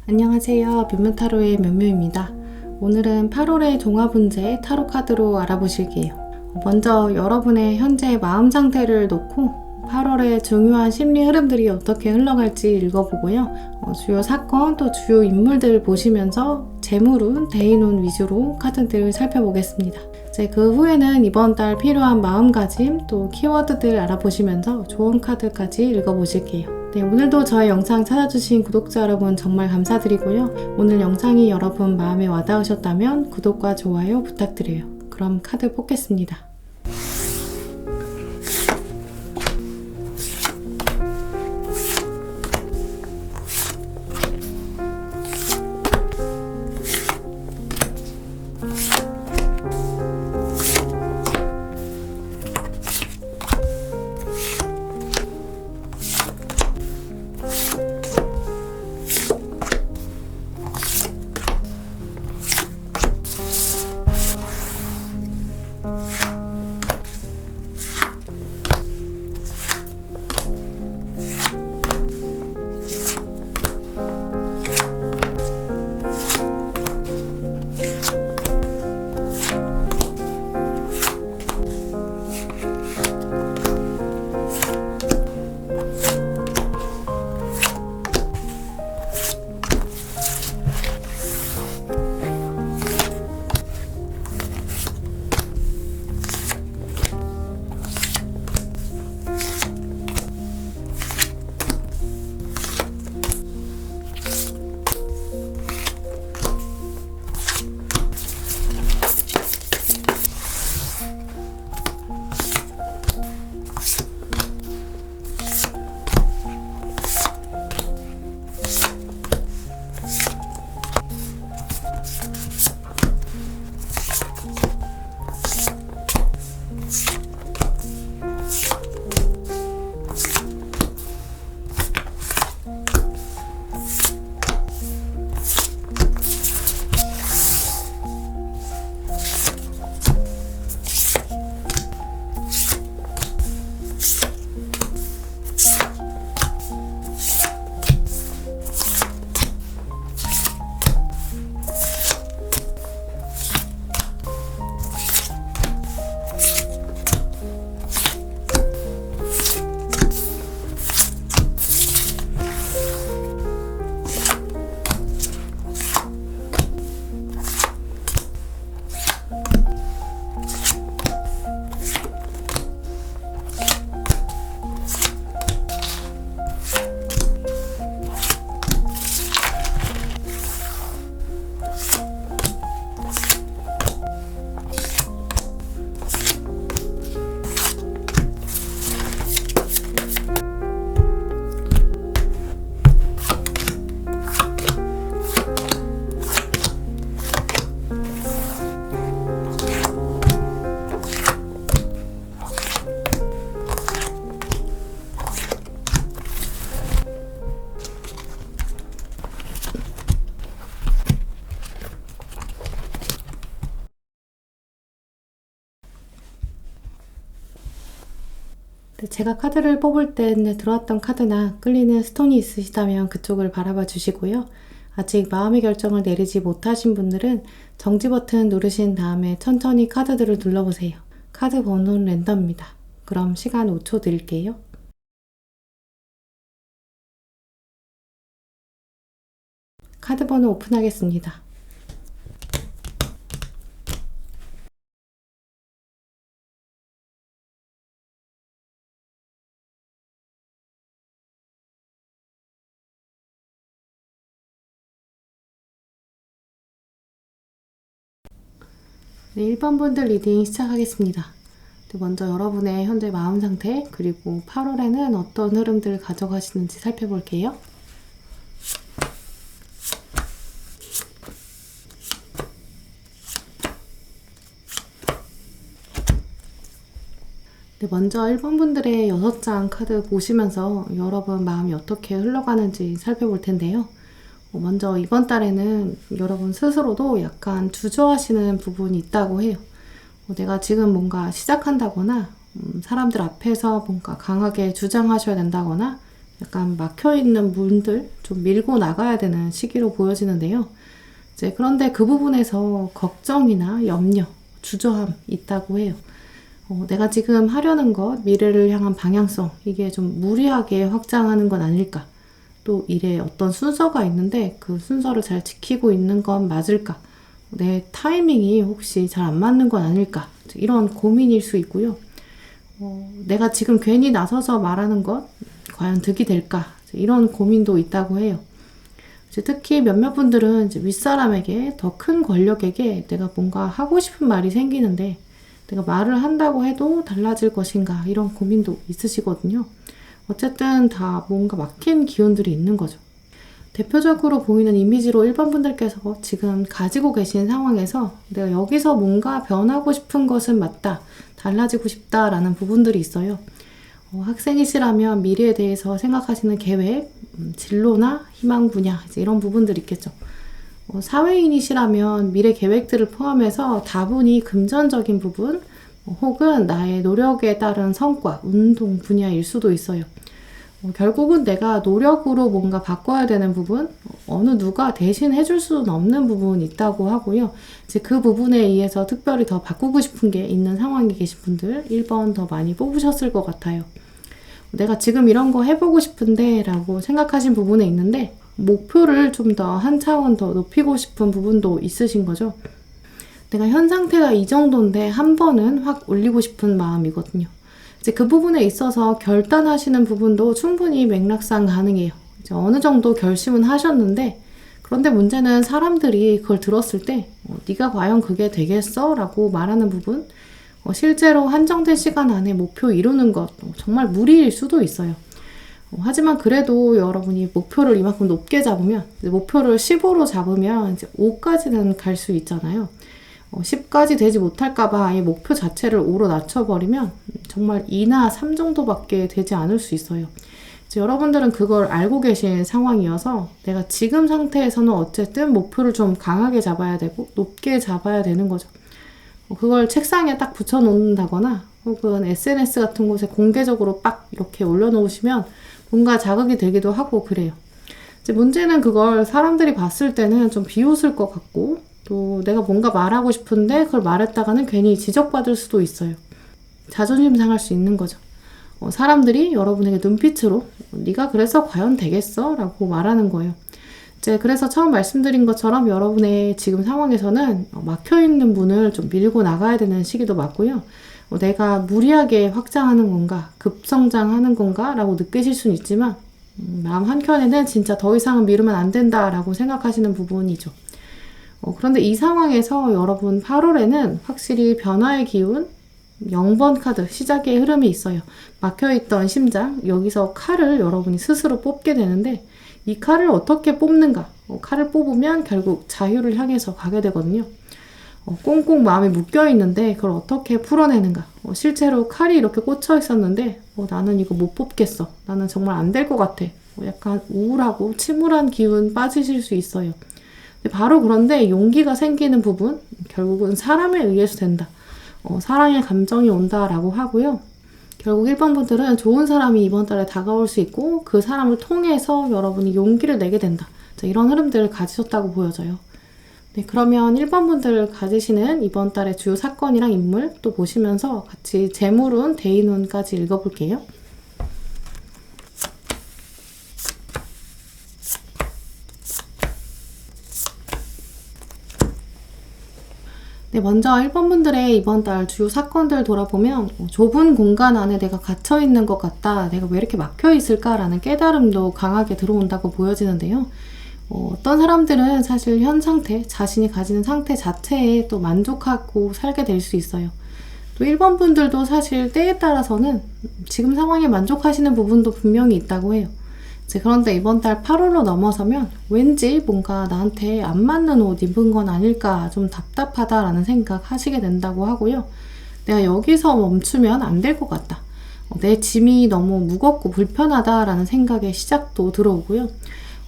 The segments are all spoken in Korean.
안녕하세요. 변면타로의 면묘입니다. 오늘은 8월의 종합운세 타로 카드로 알아보실게요. 먼저 여러분의 현재 마음 상태를 놓고 8월의 중요한 심리 흐름들이 어떻게 흘러갈지 읽어보고요. 주요 사건 또 주요 인물들 보시면서 재물운, 대인운 위주로 카드들을 살펴보겠습니다. 이제 그 후에는 이번 달 필요한 마음가짐 또 키워드들 알아보시면서 좋은 카드까지 읽어보실게요. 네, 오늘도 저의 영상 찾아주신 구독자 여러분 정말 감사드리고요. 오늘 영상이 여러분 마음에 와닿으셨다면 구독과 좋아요 부탁드려요. 그럼 카드 뽑겠습니다. 제가 카드를 뽑을 때 들어왔던 카드나 끌리는 스톤이 있으시다면 그쪽을 바라봐 주시고요. 아직 마음의 결정을 내리지 못하신 분들은 정지 버튼 누르신 다음에 천천히 카드들을 눌러보세요. 카드 번호는 랜덤입니다. 그럼 시간 5초 드릴게요. 카드 번호 오픈하겠습니다. 네, 1번 분들 리딩 시작하겠습니다. 먼저 여러분의 현재 마음 상태 그리고 8월에는 어떤 흐름들을 가져가시는지 살펴볼게요. 네, 먼저 1번 분들의 6장 카드 보시면서 여러분 마음이 어떻게 흘러가는지 살펴볼 텐데요. 먼저 이번 달에는 여러분 스스로도 약간 주저하시는 부분이 있다고 해요. 내가 지금 뭔가 시작한다거나 사람들 앞에서 뭔가 강하게 주장하셔야 된다거나 약간 막혀있는 문들 좀 밀고 나가야 되는 시기로 보여지는데요. 이제 그런데 그 부분에서 걱정이나 염려, 주저함 있다고 해요. 내가 지금 하려는 것, 미래를 향한 방향성, 이게 좀 무리하게 확장하는 건 아닐까? 또 일에 어떤 순서가 있는데 그 순서를 잘 지키고 있는 건 맞을까? 내 타이밍이 혹시 잘 안 맞는 건 아닐까? 이런 고민일 수 있고요. 내가 지금 괜히 나서서 말하는 것, 과연 득이 될까? 이런 고민도 있다고 해요. 특히 몇몇 분들은 이제 윗사람에게, 더 큰 권력에게 내가 뭔가 하고 싶은 말이 생기는데 내가 말을 한다고 해도 달라질 것인가, 이런 고민도 있으시거든요. 어쨌든 다 뭔가 막힌 기운들이 있는 거죠. 대표적으로 보이는 이미지로 일반 분들께서 지금 가지고 계신 상황에서 내가 여기서 뭔가 변하고 싶은 것은 맞다, 달라지고 싶다라는 부분들이 있어요. 학생이시라면 미래에 대해서 생각하시는 계획, 진로나 희망 분야, 이런 부분들이 있겠죠. 사회인이시라면 미래 계획들을 포함해서 다분히 금전적인 부분, 혹은 나의 노력에 따른 성과, 운동 분야일 수도 있어요. 결국은 내가 노력으로 뭔가 바꿔야 되는 부분, 어느 누가 대신 해줄 수는 없는 부분이 있다고 하고요. 이제 그 부분에 의해서 특별히 더 바꾸고 싶은 게 있는 상황에 계신 분들 1번 더 많이 뽑으셨을 것 같아요. 내가 지금 이런 거 해보고 싶은데 라고 생각하신 부분에 있는데 목표를 좀 더 한 차원 더 높이고 싶은 부분도 있으신 거죠. 내가 현 상태가 이 정도인데 한 번은 확 올리고 싶은 마음이거든요. 이제 그 부분에 있어서 결단하시는 부분도 충분히 맥락상 가능해요. 이제 어느 정도 결심은 하셨는데, 그런데 문제는 사람들이 그걸 들었을 때 네가 과연 그게 되겠어? 라고 말하는 부분, 실제로 한정된 시간 안에 목표 이루는 것 정말 무리일 수도 있어요. 하지만 그래도 여러분이 목표를 이만큼 높게 잡으면, 목표를 15로 잡으면 이제 5까지는 갈 수 있잖아요. 10까지 되지 못할까봐 아예 목표 자체를 5로 낮춰버리면 정말 2나 3 정도밖에 되지 않을 수 있어요. 이제 여러분들은 그걸 알고 계신 상황이어서 내가 지금 상태에서는 어쨌든 목표를 좀 강하게 잡아야 되고 높게 잡아야 되는 거죠. 그걸 책상에 딱 붙여놓는다거나 혹은 SNS 같은 곳에 공개적으로 빡 이렇게 올려놓으시면 뭔가 자극이 되기도 하고 그래요. 이제 문제는 그걸 사람들이 봤을 때는 좀 비웃을 것 같고, 또 내가 뭔가 말하고 싶은데 그걸 말했다가는 괜히 지적받을 수도 있어요. 자존심 상할 수 있는 거죠. 사람들이 여러분에게 눈빛으로 네가 그래서 과연 되겠어? 라고 말하는 거예요. 이제 그래서 처음 말씀드린 것처럼 여러분의 지금 상황에서는 막혀있는 문을 좀 밀고 나가야 되는 시기도 맞고요. 내가 무리하게 확장하는 건가, 급성장하는 건가 라고 느끼실 수는 있지만 마음 한켠에는 진짜 더 이상은 미루면 안 된다라고 생각하시는 부분이죠. 그런데 이 상황에서 여러분 8월에는 확실히 변화의 기운, 0번 카드, 시작의 흐름이 있어요. 막혀있던 심장, 여기서 칼을 여러분이 스스로 뽑게 되는데 이 칼을 어떻게 뽑는가? 칼을 뽑으면 결국 자유를 향해서 가게 되거든요. 꽁꽁 마음이 묶여있는데 그걸 어떻게 풀어내는가? 실제로 칼이 이렇게 꽂혀 있었는데 나는 이거 못 뽑겠어. 나는 정말 안 될 것 같아. 약간 우울하고 침울한 기운 빠지실 수 있어요. 바로 그런데 용기가 생기는 부분, 결국은 사람에 의해서 된다. 사랑의 감정이 온다라고 하고요. 결국 1번 분들은 좋은 사람이 이번 달에 다가올 수 있고 그 사람을 통해서 여러분이 용기를 내게 된다. 자, 이런 흐름들을 가지셨다고 보여져요. 네, 그러면 1번 분들 가지시는 이번 달의 주요 사건이랑 인물 또 보시면서 같이 재물운, 대인운까지 읽어볼게요. 네, 먼저 1번 분들의 이번 달 주요 사건들 돌아보면 좁은 공간 안에 내가 갇혀있는 것 같다. 내가 왜 이렇게 막혀있을까라는 깨달음도 강하게 들어온다고 보여지는데요. 어떤 사람들은 사실 현 상태, 자신이 가지는 상태 자체에 또 만족하고 살게 될 수 있어요. 또 1번 분들도 사실 때에 따라서는 지금 상황에 만족하시는 부분도 분명히 있다고 해요. 그런데 이번 달 8월로 넘어서면 왠지 뭔가 나한테 안 맞는 옷 입은 건 아닐까, 좀 답답하다라는 생각 하시게 된다고 하고요. 내가 여기서 멈추면 안 될 것 같다. 내 짐이 너무 무겁고 불편하다라는 생각의 시작도 들어오고요.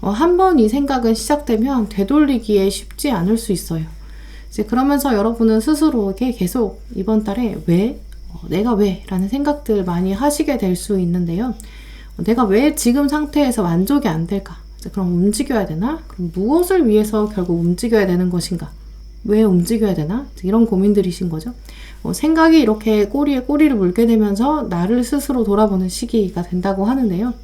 한번 이 생각은 시작되면 되돌리기에 쉽지 않을 수 있어요. 이제 그러면서 여러분은 스스로에게 계속 이번 달에 왜? 내가 왜? 라는 생각들 많이 하시게 될 수 있는데요. 내가 왜 지금 상태에서 만족이 안 될까? 그럼 움직여야 되나? 그럼 무엇을 위해서 결국 움직여야 되는 것인가? 왜 움직여야 되나? 이런 고민들이신 거죠. 생각이 이렇게 꼬리에 꼬리를 물게 되면서 나를 스스로 돌아보는 시기가 된다고 하는데요.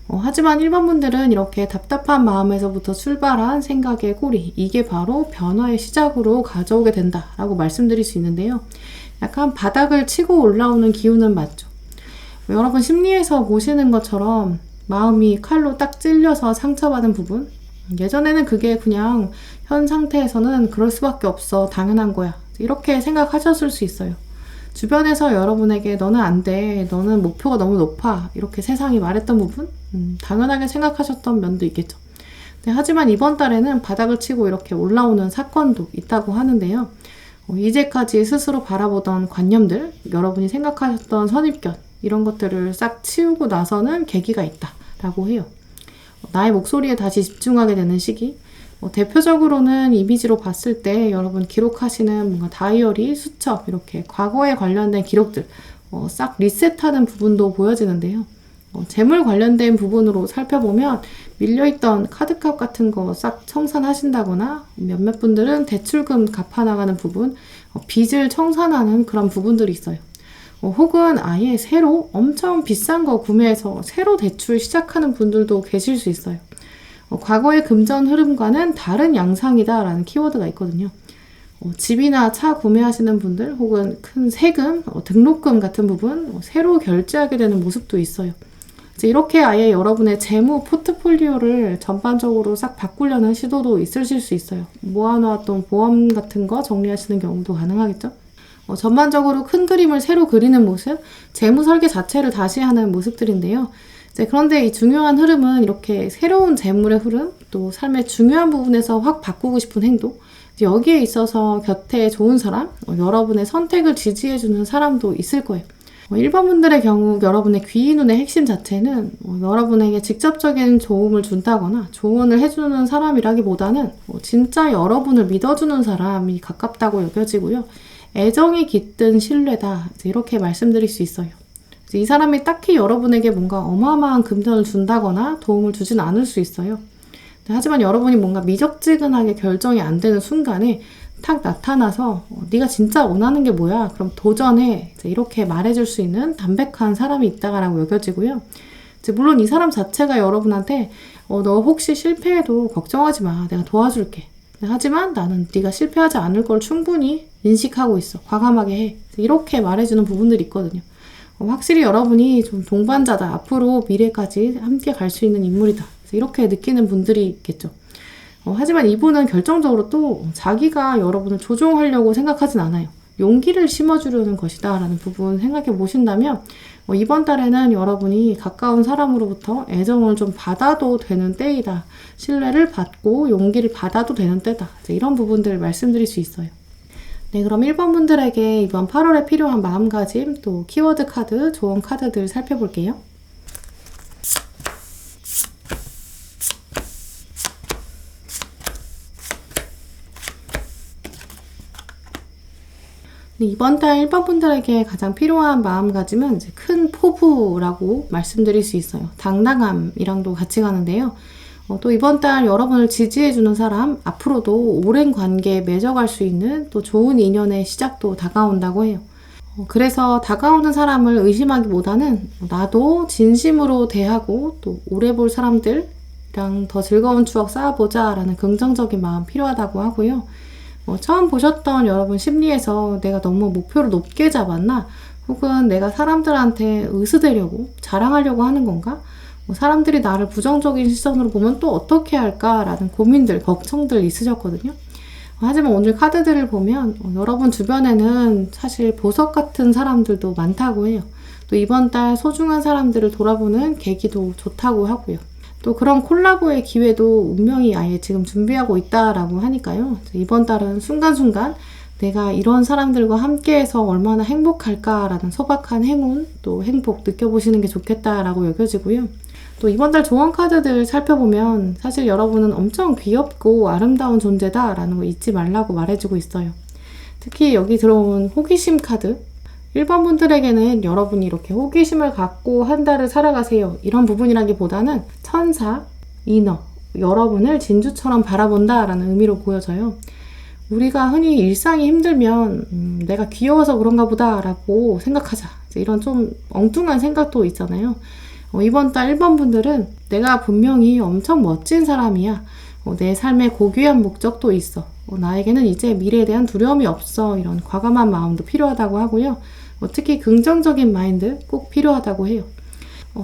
하지만 일반 분들은 이렇게 답답한 마음에서부터 출발한 생각의 꼬리, 이게 바로 변화의 시작으로 가져오게 된다라고 말씀드릴 수 있는데요. 약간 바닥을 치고 올라오는 기운은 맞죠. 여러분 심리에서 보시는 것처럼 마음이 칼로 딱 찔려서 상처받은 부분, 예전에는 그게 그냥 현 상태에서는 그럴 수밖에 없어, 당연한 거야, 이렇게 생각하셨을 수 있어요. 주변에서 여러분에게 너는 안 돼, 너는 목표가 너무 높아, 이렇게 세상이 말했던 부분, 당연하게 생각하셨던 면도 있겠죠. 하지만 이번 달에는 바닥을 치고 이렇게 올라오는 사건도 있다고 하는데요. 이제까지 스스로 바라보던 관념들, 여러분이 생각하셨던 선입견, 이런 것들을 싹 치우고 나서는 계기가 있다라고 해요. 나의 목소리에 다시 집중하게 되는 시기, 대표적으로는 이미지로 봤을 때 여러분 기록하시는 뭔가 다이어리, 수첩, 이렇게 과거에 관련된 기록들 싹 리셋하는 부분도 보여지는데요. 재물 관련된 부분으로 살펴보면 밀려있던 카드값 같은 거 싹 청산하신다거나, 몇몇 분들은 대출금 갚아나가는 부분, 빚을 청산하는 그런 부분들이 있어요. 혹은 아예 새로 엄청 비싼 거 구매해서 새로 대출 시작하는 분들도 계실 수 있어요. 과거의 금전 흐름과는 다른 양상이다 라는 키워드가 있거든요. 집이나 차 구매하시는 분들, 혹은 큰 세금, 등록금 같은 부분 새로 결제하게 되는 모습도 있어요. 이렇게 아예 여러분의 재무 포트폴리오를 전반적으로 싹 바꾸려는 시도도 있으실 수 있어요. 모아놓았던 보험 같은 거 정리하시는 경우도 가능하겠죠. 전반적으로 큰 그림을 새로 그리는 모습, 재무 설계 자체를 다시 하는 모습들인데요. 그런데 이 중요한 흐름은 이렇게 새로운 재물의 흐름, 또 삶의 중요한 부분에서 확 바꾸고 싶은 행동, 여기에 있어서 곁에 좋은 사람, 여러분의 선택을 지지해주는 사람도 있을 거예요. 일반 분들의 경우 여러분의 귀인운의 핵심 자체는 여러분에게 직접적인 도움을 준다거나 조언을 해주는 사람이라기보다는 진짜 여러분을 믿어주는 사람이 가깝다고 여겨지고요. 애정이 깃든 신뢰다, 이렇게 말씀드릴 수 있어요. 이 사람이 딱히 여러분에게 뭔가 어마어마한 금전을 준다거나 도움을 주진 않을 수 있어요. 하지만 여러분이 뭔가 미적지근하게 결정이 안 되는 순간에 탁 나타나서 네가 진짜 원하는 게 뭐야? 그럼 도전해. 이렇게 말해줄 수 있는 담백한 사람이 있다라고 여겨지고요. 물론 이 사람 자체가 여러분한테 너 혹시 실패해도 걱정하지 마, 내가 도와줄게. 하지만 나는 네가 실패하지 않을 걸 충분히 인식하고 있어, 과감하게 해, 이렇게 말해주는 부분들이 있거든요. 확실히 여러분이 좀 동반자다, 앞으로 미래까지 함께 갈 수 있는 인물이다, 이렇게 느끼는 분들이 있겠죠. 하지만 이분은 결정적으로 또 자기가 여러분을 조종하려고 생각하진 않아요. 용기를 심어주려는 것이다 라는 부분 생각해 보신다면 이번 달에는 여러분이 가까운 사람으로부터 애정을 좀 받아도 되는 때이다, 신뢰를 받고 용기를 받아도 되는 때다, 이런 부분들을 말씀드릴 수 있어요. 네, 그럼 1번 분들에게 이번 8월에 필요한 마음가짐, 또 키워드 카드, 조언 카드들 살펴볼게요. 이번 달 1번 분들에게 가장 필요한 마음가짐은 이제 큰 포부라고 말씀드릴 수 있어요. 당당함이랑도 같이 가는데요. 또 이번 달 여러분을 지지해주는 사람, 앞으로도 오랜 관계에 맺어갈 수 있는 또 좋은 인연의 시작도 다가온다고 해요. 그래서 다가오는 사람을 의심하기보다는 나도 진심으로 대하고 또 오래 볼 사람들이랑 더 즐거운 추억 쌓아보자 라는 긍정적인 마음 필요하다고 하고요. 처음 보셨던 여러분 심리에서 내가 너무 목표를 높게 잡았나? 혹은 내가 사람들한테 의스대려고, 자랑하려고 하는 건가? 사람들이 나를 부정적인 시선으로 보면 또 어떻게 할까라는 고민들, 걱정들 있으셨거든요. 하지만 오늘 카드들을 보면 여러분 주변에는 사실 보석 같은 사람들도 많다고 해요. 또 이번 달 소중한 사람들을 돌아보는 계기도 좋다고 하고요. 또 그런 콜라보의 기회도 운명이 아예 지금 준비하고 있다라고 하니까요. 이번 달은 순간순간 내가 이런 사람들과 함께해서 얼마나 행복할까라는 소박한 행운, 또 행복 느껴보시는 게 좋겠다라고 여겨지고요. 또 이번 달 조언 카드들 살펴보면 사실 여러분은 엄청 귀엽고 아름다운 존재다라는 거 잊지 말라고 말해주고 있어요. 특히 여기 들어온 호기심 카드, 1번 분들에게는 여러분이 이렇게 호기심을 갖고 한 달을 살아가세요, 이런 부분이라기보다는 천사, 인어, 여러분을 진주처럼 바라본다 라는 의미로 보여져요. 우리가 흔히 일상이 힘들면 내가 귀여워서 그런가 보다 라고 생각하자, 이런 좀 엉뚱한 생각도 있잖아요. 이번 달 1번 분들은 내가 분명히 엄청 멋진 사람이야, 내 삶에 고귀한 목적도 있어, 나에게는 이제 미래에 대한 두려움이 없어, 이런 과감한 마음도 필요하다고 하고요. 특히 긍정적인 마인드 꼭 필요하다고 해요.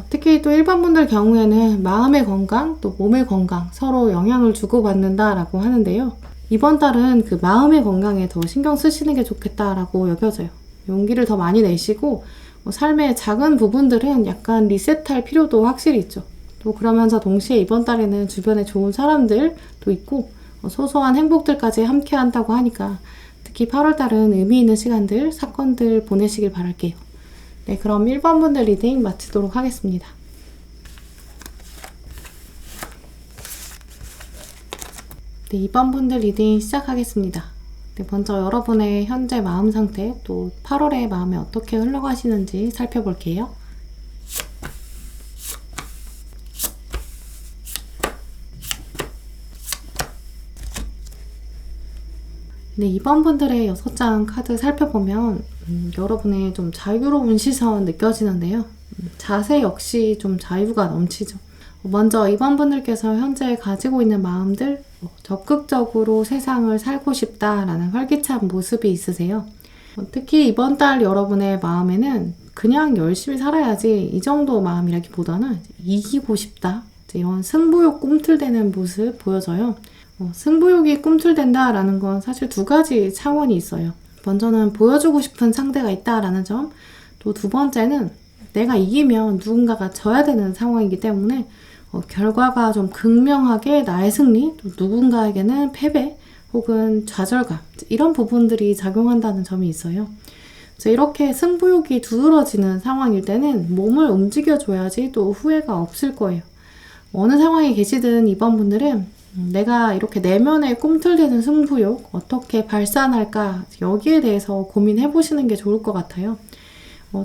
특히 또 1번 분들 경우에는 마음의 건강, 또 몸의 건강 서로 영향을 주고받는다라고 하는데요. 이번 달은 그 마음의 건강에 더 신경 쓰시는 게 좋겠다라고 여겨져요. 용기를 더 많이 내시고 삶의 작은 부분들은 약간 리셋할 필요도 확실히 있죠. 또 그러면서 동시에 이번 달에는 주변에 좋은 사람들도 있고 소소한 행복들까지 함께 한다고 하니까 특히 8월달은 의미 있는 시간들, 사건들 보내시길 바랄게요. 네, 그럼 1번 분들 리딩 마치도록 하겠습니다. 네, 2번 분들 리딩 시작하겠습니다. 네, 먼저 여러분의 현재 마음 상태, 또 8월의 마음이 어떻게 흘러가시는지 살펴볼게요. 네, 2번 분들의 6장 카드 살펴보면 여러분의 좀 자유로운 시선 느껴지는데요. 자세 역시 좀 자유가 넘치죠. 먼저 2번 분들께서 현재 가지고 있는 마음들, 적극적으로 세상을 살고 싶다라는 활기찬 모습이 있으세요. 특히 이번 달 여러분의 마음에는 그냥 열심히 살아야지, 이 정도 마음이라기보다는 이기고 싶다, 이런 승부욕 꿈틀대는 모습 보여져요. 승부욕이 꿈틀댄다라는 건 사실 두 가지 차원이 있어요. 먼저는 보여주고 싶은 상대가 있다라는 점, 또 두 번째는 내가 이기면 누군가가 져야 되는 상황이기 때문에 결과가 좀 극명하게 나의 승리, 또 누군가에게는 패배 혹은 좌절감, 이런 부분들이 작용한다는 점이 있어요. 이렇게 승부욕이 두드러지는 상황일 때는 몸을 움직여줘야지 또 후회가 없을 거예요. 어느 상황에 계시든 이번 분들은 내가 이렇게 내면에 꿈틀대는 승부욕 어떻게 발산할까, 여기에 대해서 고민해 보시는 게 좋을 것 같아요.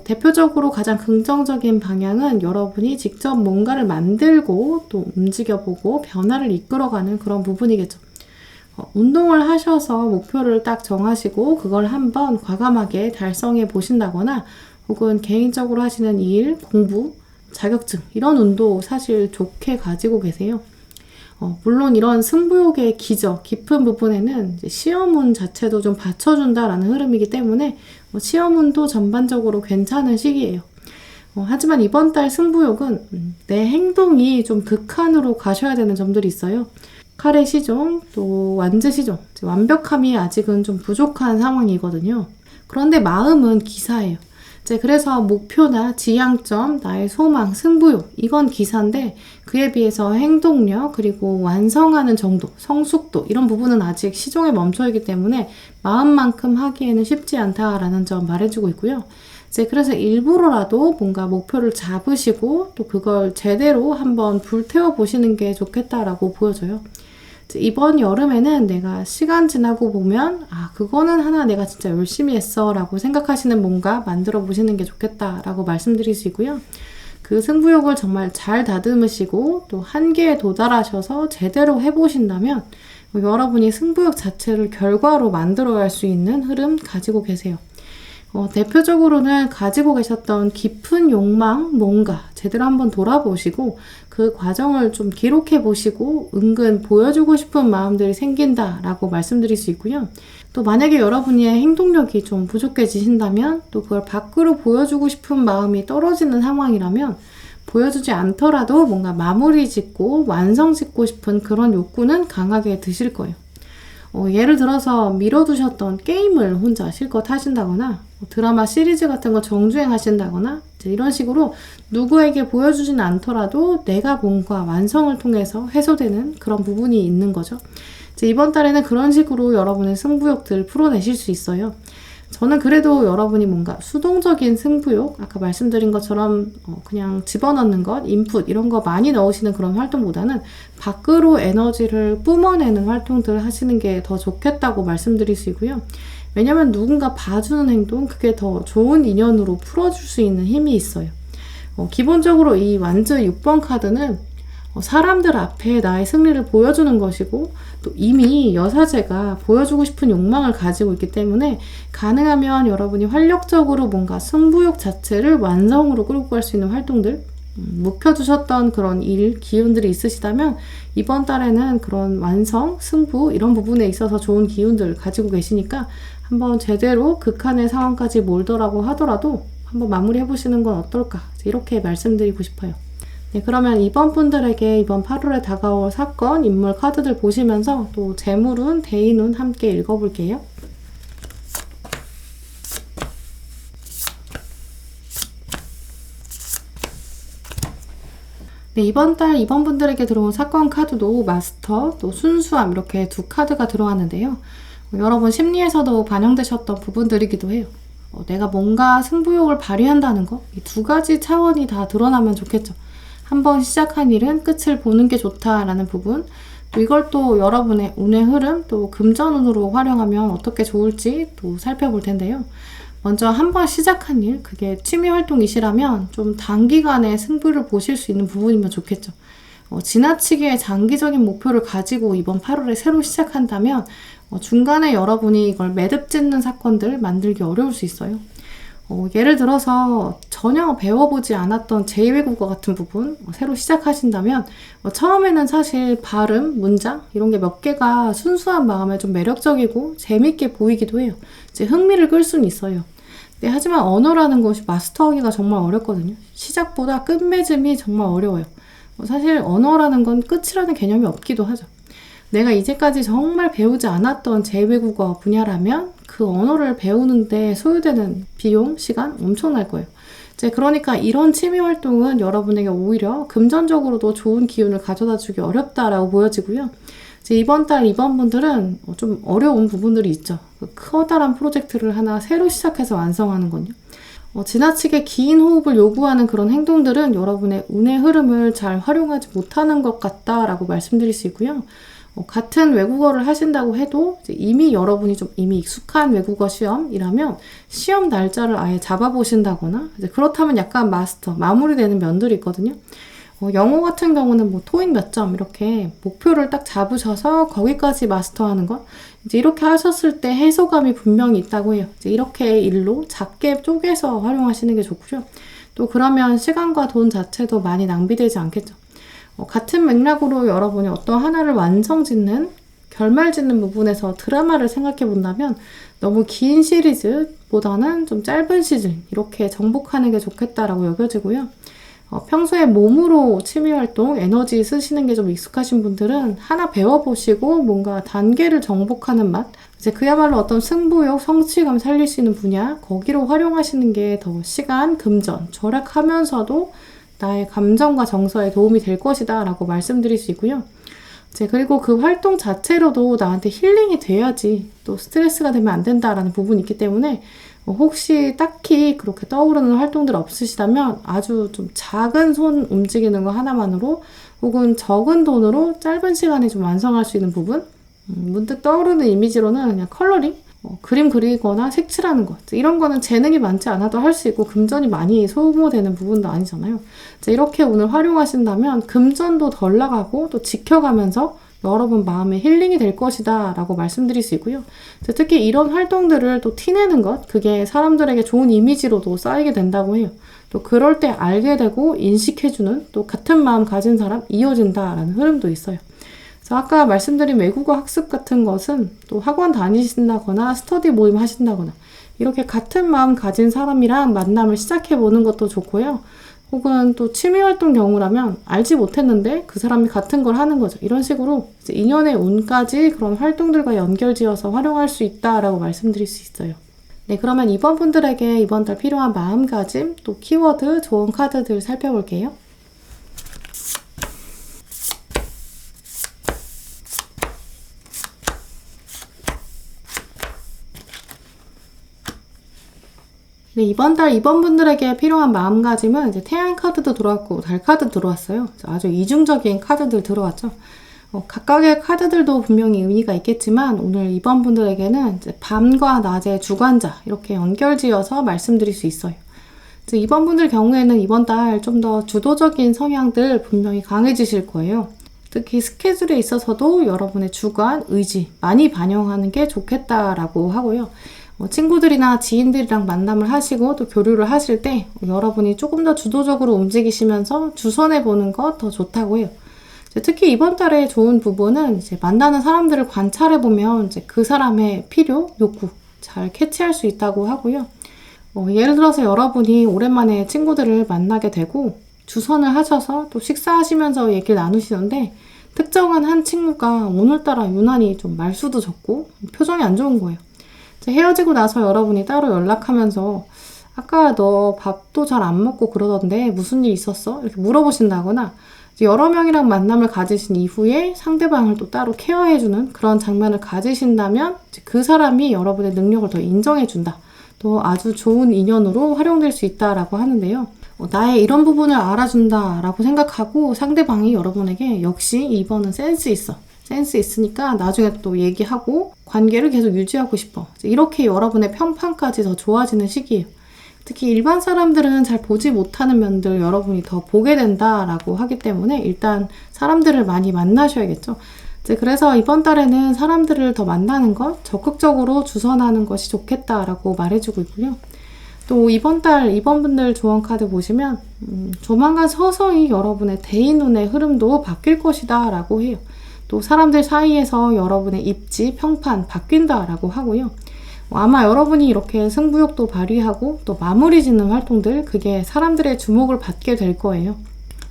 대표적으로 가장 긍정적인 방향은 여러분이 직접 뭔가를 만들고 또 움직여보고 변화를 이끌어가는 그런 부분이겠죠. 운동을 하셔서 목표를 딱 정하시고 그걸 한번 과감하게 달성해 보신다거나, 혹은 개인적으로 하시는 일, 공부, 자격증, 이런 운도 사실 좋게 가지고 계세요. 물론 이런 승부욕의 기저, 깊은 부분에는 이제 시험운 자체도 좀 받쳐준다라는 흐름이기 때문에 시험운도 전반적으로 괜찮은 시기예요. 하지만 이번 달 승부욕은 내 행동이 좀 극한으로 가셔야 되는 점들이 있어요. 칼의 시종, 또 완즈 시종, 완벽함이 아직은 좀 부족한 상황이거든요. 그런데 마음은 기사예요. 그래서 목표나 지향점, 나의 소망, 승부욕, 이건 기사인데 그에 비해서 행동력, 그리고 완성하는 정도, 성숙도, 이런 부분은 아직 시종에 멈춰있기 때문에 마음만큼 하기에는 쉽지 않다라는 점 말해주고 있고요. 그래서 일부러라도 뭔가 목표를 잡으시고 또 그걸 제대로 한번 불태워 보시는 게 좋겠다라고 보여져요. 이번 여름에는 내가 시간 지나고 보면 그거는 하나 내가 진짜 열심히 했어 라고 생각하시는 뭔가 만들어 보시는 게 좋겠다라고 말씀드릴 수 있고요. 그 승부욕을 정말 잘 다듬으시고 또 한계에 도달하셔서 제대로 해보신다면 여러분이 승부욕 자체를 결과로 만들어갈 수 있는 흐름 가지고 계세요. 대표적으로는 가지고 계셨던 깊은 욕망, 뭔가 제대로 한번 돌아보시고 그 과정을 좀 기록해 보시고 은근 보여주고 싶은 마음들이 생긴다라고 말씀드릴 수 있고요. 또 만약에 여러분의 행동력이 좀 부족해지신다면, 또 그걸 밖으로 보여주고 싶은 마음이 떨어지는 상황이라면 보여주지 않더라도 뭔가 마무리 짓고 완성 짓고 싶은 그런 욕구는 강하게 드실 거예요. 예를 들어서 미뤄두셨던 게임을 혼자 실컷 하신다거나, 드라마 시리즈 같은 거 정주행 하신다거나, 이런 식으로 누구에게 보여주지는 않더라도 내가 뭔가 완성을 통해서 해소되는 그런 부분이 있는 거죠. 이번 달에는 그런 식으로 여러분의 승부욕들을 풀어내실 수 있어요. 저는 그래도 여러분이 뭔가 수동적인 승부욕, 아까 말씀드린 것처럼 그냥 집어넣는 것, 인풋 이런 거 많이 넣으시는 그런 활동보다는 밖으로 에너지를 뿜어내는 활동들을 하시는 게 더 좋겠다고 말씀드릴 수 있고요. 왜냐면 누군가 봐주는 행동, 그게 더 좋은 인연으로 풀어줄 수 있는 힘이 있어요. 기본적으로 이 완즈 6번 카드는 사람들 앞에 나의 승리를 보여주는 것이고, 또 이미 여사제가 보여주고 싶은 욕망을 가지고 있기 때문에 가능하면 여러분이 활력적으로 뭔가 승부욕 자체를 완성으로 끌고 갈 수 있는 활동들, 묵혀두셨던 그런 일, 기운들이 있으시다면 이번 달에는 그런 완성, 승부 이런 부분에 있어서 좋은 기운들을 가지고 계시니까 한번 제대로 극한의 상황까지 몰더라고 하더라도 한번 마무리해보시는 건 어떨까, 이렇게 말씀드리고 싶어요. 네, 그러면 이번 분들에게 이번 8월에 다가올 사건, 인물 카드들 보시면서 또 재물운, 대인운 함께 읽어볼게요. 네, 이번 달 이번 분들에게 들어온 사건 카드도 마스터, 또 순수함 이렇게 두 카드가 들어왔는데요. 여러분 심리에서도 반영되셨던 부분들이기도 해요. 내가 뭔가 승부욕을 발휘한다는 거, 이 두 가지 차원이 다 드러나면 좋겠죠. 한번 시작한 일은 끝을 보는 게 좋다라는 부분, 또 이걸 또 여러분의 운의 흐름, 또 금전운으로 활용하면 어떻게 좋을지 또 살펴볼 텐데요. 먼저 한번 시작한 일, 그게 취미활동이시라면 좀 단기간에 승부를 보실 수 있는 부분이면 좋겠죠. 지나치게 장기적인 목표를 가지고 이번 8월에 새로 시작한다면 중간에 여러분이 이걸 매듭 짓는 사건들 만들기 어려울 수 있어요. 예를 들어서 전혀 배워보지 않았던 제2외국어 같은 부분 새로 시작하신다면 처음에는 사실 발음, 문장 이런 게 몇 개가 순수한 마음에 좀 매력적이고 재밌게 보이기도 해요. 이제 흥미를 끌 수는 있어요. 네, 하지만 언어라는 것이 마스터하기가 정말 어렵거든요. 시작보다 끝맺음이 정말 어려워요. 사실 언어라는 건 끝이라는 개념이 없기도 하죠. 내가 이제까지 정말 배우지 않았던 제2외국어 분야라면 그 언어를 배우는데 소요되는 비용, 시간 엄청날 거예요. 이제 그러니까 이런 취미 활동은 여러분에게 오히려 금전적으로도 좋은 기운을 가져다 주기 어렵다라고 보여지고요. 이제 이번 달 이번 분들은 좀 어려운 부분들이 있죠. 커다란 프로젝트를 하나 새로 시작해서 완성하는 건요. 지나치게 긴 호흡을 요구하는 그런 행동들은 여러분의 운의 흐름을 잘 활용하지 못하는 것 같다라고 말씀드릴 수 있고요. 같은 외국어를 하신다고 해도 이미 여러분이 좀 이미 익숙한 외국어 시험이라면 시험 날짜를 아예 잡아보신다거나 그렇다면 약간 마스터, 마무리되는 면들이 있거든요. 영어 같은 경우는 뭐 토익 몇 점 이렇게 목표를 딱 잡으셔서 거기까지 마스터하는 것, 이제 이렇게 하셨을 때 해소감이 분명히 있다고 해요. 이제 이렇게 일로 작게 쪼개서 활용하시는 게 좋고요. 또 그러면 시간과 돈 자체도 많이 낭비되지 않겠죠. 같은 맥락으로 여러분이 어떤 하나를 완성짓는, 결말짓는 부분에서 드라마를 생각해 본다면 너무 긴 시리즈보다는 좀 짧은 시즌 이렇게 정복하는 게 좋겠다라고 여겨지고요. 평소에 몸으로 취미활동, 에너지 쓰시는 게 좀 익숙하신 분들은 하나 배워보시고 뭔가 단계를 정복하는 맛, 이제 그야말로 어떤 승부욕, 성취감 살릴 수 있는 분야, 거기로 활용하시는 게 더 시간, 금전, 절약하면서도 나의 감정과 정서에 도움이 될 것이다 라고 말씀드릴 수 있고요. 그리고 그 활동 자체로도 나한테 힐링이 돼야지 또 스트레스가 되면 안 된다라는 부분이 있기 때문에 혹시 딱히 그렇게 떠오르는 활동들 없으시다면 아주 좀 작은 손 움직이는 거 하나만으로 혹은 적은 돈으로 짧은 시간에 좀 완성할 수 있는 부분, 문득 떠오르는 이미지로는 그냥 컬러링, 그림 그리거나 색칠하는 것, 이런 거는 재능이 많지 않아도 할 수 있고 금전이 많이 소모되는 부분도 아니잖아요. 이렇게 오늘 활용하신다면 금전도 덜 나가고 또 지켜가면서 여러분 마음에 힐링이 될 것이다 라고 말씀드릴 수 있고요. 특히 이런 활동들을 또 티내는 것, 그게 사람들에게 좋은 이미지로도 쌓이게 된다고 해요. 또 그럴 때 알게 되고 인식해주는, 또 같은 마음 가진 사람 이어진다라는 흐름도 있어요. 그래서 아까 말씀드린 외국어 학습 같은 것은 또 학원 다니신다거나 스터디 모임 하신다거나 이렇게 같은 마음 가진 사람이랑 만남을 시작해보는 것도 좋고요. 혹은 또 취미활동 경우라면 알지 못했는데 그 사람이 같은 걸 하는 거죠. 이런 식으로 이제 인연의 운까지 그런 활동들과 연결지어서 활용할 수 있다라고 말씀드릴 수 있어요. 네, 그러면 이번 분들에게 이번 달 필요한 마음가짐, 또 키워드, 좋은 카드들 살펴볼게요. 네, 이번 달 이번 분들에게 필요한 마음가짐은 이제 태양 카드도 들어왔고 달 카드 들어왔어요. 아주 이중적인 카드들 들어왔죠. 각각의 카드들도 분명히 의미가 있겠지만 오늘 2번 분들에게는 이제 밤과 낮의 주관자 이렇게 연결지어서 말씀드릴 수 있어요. 2번 분들 경우에는 이번 달 좀 더 주도적인 성향들 분명히 강해지실 거예요. 특히 스케줄에 있어서도 여러분의 주관, 의지 많이 반영하는 게 좋겠다라고 하고요. 친구들이나 지인들이랑 만남을 하시고 또 교류를 하실 때 여러분이 조금 더 주도적으로 움직이시면서 주선해 보는 것 더 좋다고 해요. 특히 이번 달에 좋은 부분은 이제 만나는 사람들을 관찰해 보면 이제 그 사람의 필요, 욕구 잘 캐치할 수 있다고 하고요. 예를 들어서 여러분이 오랜만에 친구들을 만나게 되고 주선을 하셔서 또 식사하시면서 얘기를 나누시는데 특정한 한 친구가 오늘따라 유난히 좀 말수도 적고 표정이 안 좋은 거예요. 헤어지고 나서 여러분이 따로 연락하면서 아까 너 밥도 잘 안 먹고 그러던데 무슨 일 있었어? 이렇게 물어보신다거나 여러 명이랑 만남을 가지신 이후에 상대방을 또 따로 케어해주는 그런 장면을 가지신다면 그 사람이 여러분의 능력을 더 인정해준다. 또 아주 좋은 인연으로 활용될 수 있다라고 하는데요. 나의 이런 부분을 알아준다 라고 생각하고 상대방이 여러분에게 역시 이번은 센스 있어. 센스 있으니까 나중에 또 얘기하고 관계를 계속 유지하고 싶어. 이렇게 여러분의 평판까지 더 좋아지는 시기예요. 특히 일반 사람들은 잘 보지 못하는 면들 여러분이 더 보게 된다라고 하기 때문에 일단 사람들을 많이 만나셔야겠죠. 그래서 이번 달에는 사람들을 더 만나는 것, 적극적으로 주선하는 것이 좋겠다라고 말해주고 있고요. 또 이번 분들 조언 카드 보시면 조만간 서서히 여러분의 대인운의 흐름도 바뀔 것이다 라고 해요. 또 사람들 사이에서 여러분의 입지, 평판 바뀐다 라고 하고요. 아마 여러분이 이렇게 승부욕도 발휘하고 또 마무리 짓는 활동들 그게 사람들의 주목을 받게 될 거예요.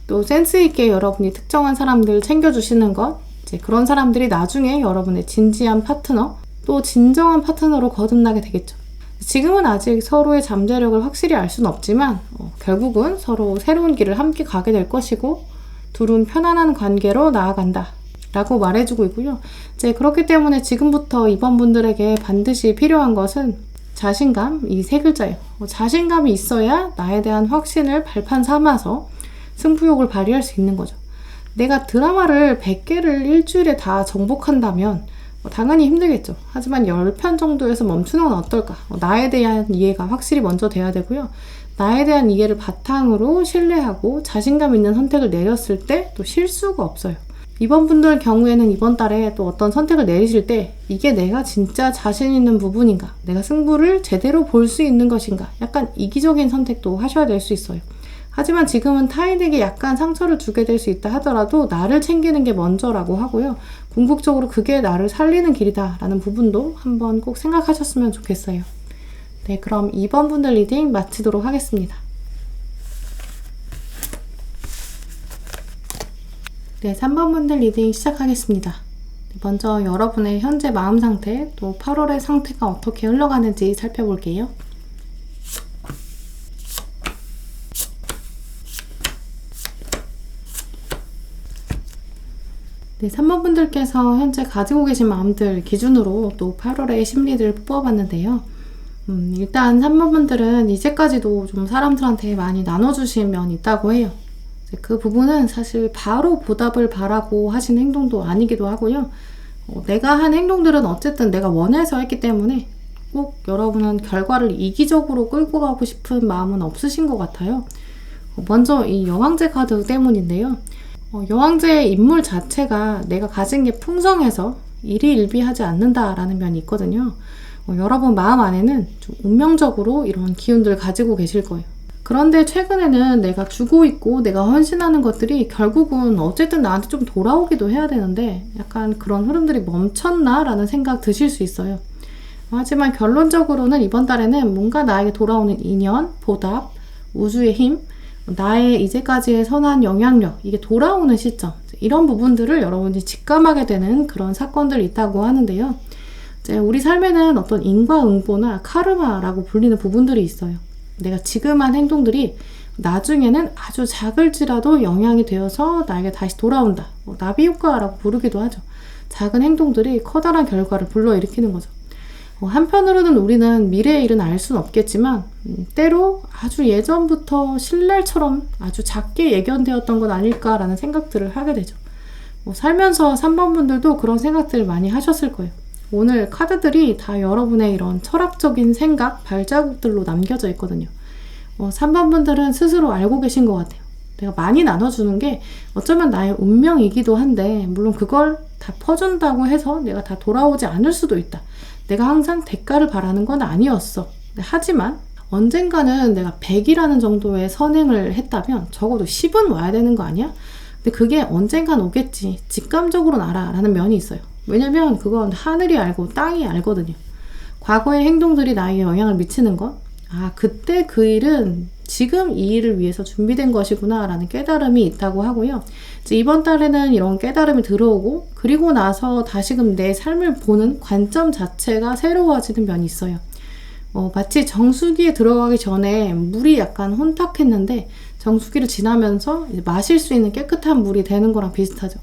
또 센스 있게 여러분이 특정한 사람들 챙겨주시는 것 이제 그런 사람들이 나중에 여러분의 진지한 파트너 또 진정한 파트너로 거듭나게 되겠죠. 지금은 아직 서로의 잠재력을 확실히 알 수는 없지만 결국은 서로 새로운 길을 함께 가게 될 것이고 둘은 편안한 관계로 나아간다 라고 말해주고 있고요. 이제 그렇기 때문에 지금부터 이번 분들에게 반드시 필요한 것은 자신감, 이 세 글자예요. 자신감이 있어야 나에 대한 확신을 발판 삼아서 승부욕을 발휘할 수 있는 거죠. 내가 드라마를 100개를 일주일에 다 정복한다면 당연히 힘들겠죠. 하지만 10편 정도에서 멈추는 건 어떨까? 나에 대한 이해가 확실히 먼저 돼야 되고요. 나에 대한 이해를 바탕으로 신뢰하고 자신감 있는 선택을 내렸을 때 또 실수가 없어요. 이번 분들 경우에는 이번 달에 또 어떤 선택을 내리실 때 이게 내가 진짜 자신 있는 부분인가? 내가 승부를 제대로 볼 수 있는 것인가? 약간 이기적인 선택도 하셔야 될 수 있어요. 하지만 지금은 타인에게 약간 상처를 주게 될 수 있다 하더라도 나를 챙기는 게 먼저라고 하고요. 궁극적으로 그게 나를 살리는 길이다 라는 부분도 한번 꼭 생각하셨으면 좋겠어요. 네, 그럼 2번 분들 리딩 마치도록 하겠습니다. 네, 3번 분들 리딩 시작하겠습니다. 먼저 여러분의 현재 마음 상태, 또 8월의 상태가 어떻게 흘러가는지 살펴볼게요. 네, 3번 분들께서 현재 가지고 계신 마음들 기준으로 또 8월의 심리를 뽑아봤는데요. 일단 3번 분들은 이제까지도 좀 사람들한테 많이 나눠주신 면이 있다고 해요. 그 부분은 사실 바로 보답을 바라고 하신 행동도 아니기도 하고요. 내가 한 행동들은 어쨌든 내가 원해서 했기 때문에 꼭 여러분은 결과를 이기적으로 끌고 가고 싶은 마음은 없으신 것 같아요. 먼저 이 여왕제 카드 때문인데요. 여왕제의 인물 자체가 내가 가진 게 풍성해서 일희일비하지 않는다라는 면이 있거든요. 여러분 마음 안에는 좀 운명적으로 이런 기운들을 가지고 계실 거예요. 그런데 최근에는 내가 주고 있고 내가 헌신하는 것들이 결국은 어쨌든 나한테 좀 돌아오기도 해야 되는데 약간 그런 흐름들이 멈췄나? 라는 생각 드실 수 있어요. 하지만 결론적으로는 이번 달에는 뭔가 나에게 돌아오는 인연, 보답, 우주의 힘, 나의 이제까지의 선한 영향력, 이게 돌아오는 시점, 이런 부분들을 여러분이 직감하게 되는 그런 사건들이 있다고 하는데요. 이제 우리 삶에는 어떤 인과응보나 카르마라고 불리는 부분들이 있어요. 내가 지금 한 행동들이 나중에는 아주 작을지라도 영향이 되어서 나에게 다시 돌아온다. 나비효과라고 부르기도 하죠. 작은 행동들이 커다란 결과를 불러일으키는 거죠. 한편으로는 우리는 미래의 일은 알 수는 없겠지만 때로 아주 예전부터 신랄처럼 아주 작게 예견되었던 건 아닐까라는 생각들을 하게 되죠. 살면서 3번 분들도 그런 생각들을 많이 하셨을 거예요. 오늘 카드들이 다 여러분의 이런 철학적인 생각, 발자국들로 남겨져 있거든요. 3번 분들은 스스로 알고 계신 것 같아요. 내가 많이 나눠주는 게 어쩌면 나의 운명이기도 한데, 물론 그걸 다 퍼준다고 해서 내가 다 돌아오지 않을 수도 있다. 내가 항상 대가를 바라는 건 아니었어. 하지만 언젠가는 내가 100이라는 정도의 선행을 했다면 적어도 10은 와야 되는 거 아니야? 근데 그게 언젠간 오겠지. 직감적으로는 알아 라는 면이 있어요. 왜냐면 그건 하늘이 알고 땅이 알거든요. 과거의 행동들이 나에게 영향을 미치는 것, 그때 그 일은 지금 이 일을 위해서 준비된 것이구나 라는 깨달음이 있다고 하고요. 이번 달에는 이런 깨달음이 들어오고, 그리고 나서 다시금 내 삶을 보는 관점 자체가 새로워지는 면이 있어요. 마치 정수기에 들어가기 전에 물이 약간 혼탁했는데 정수기를 지나면서 이제 마실 수 있는 깨끗한 물이 되는 거랑 비슷하죠.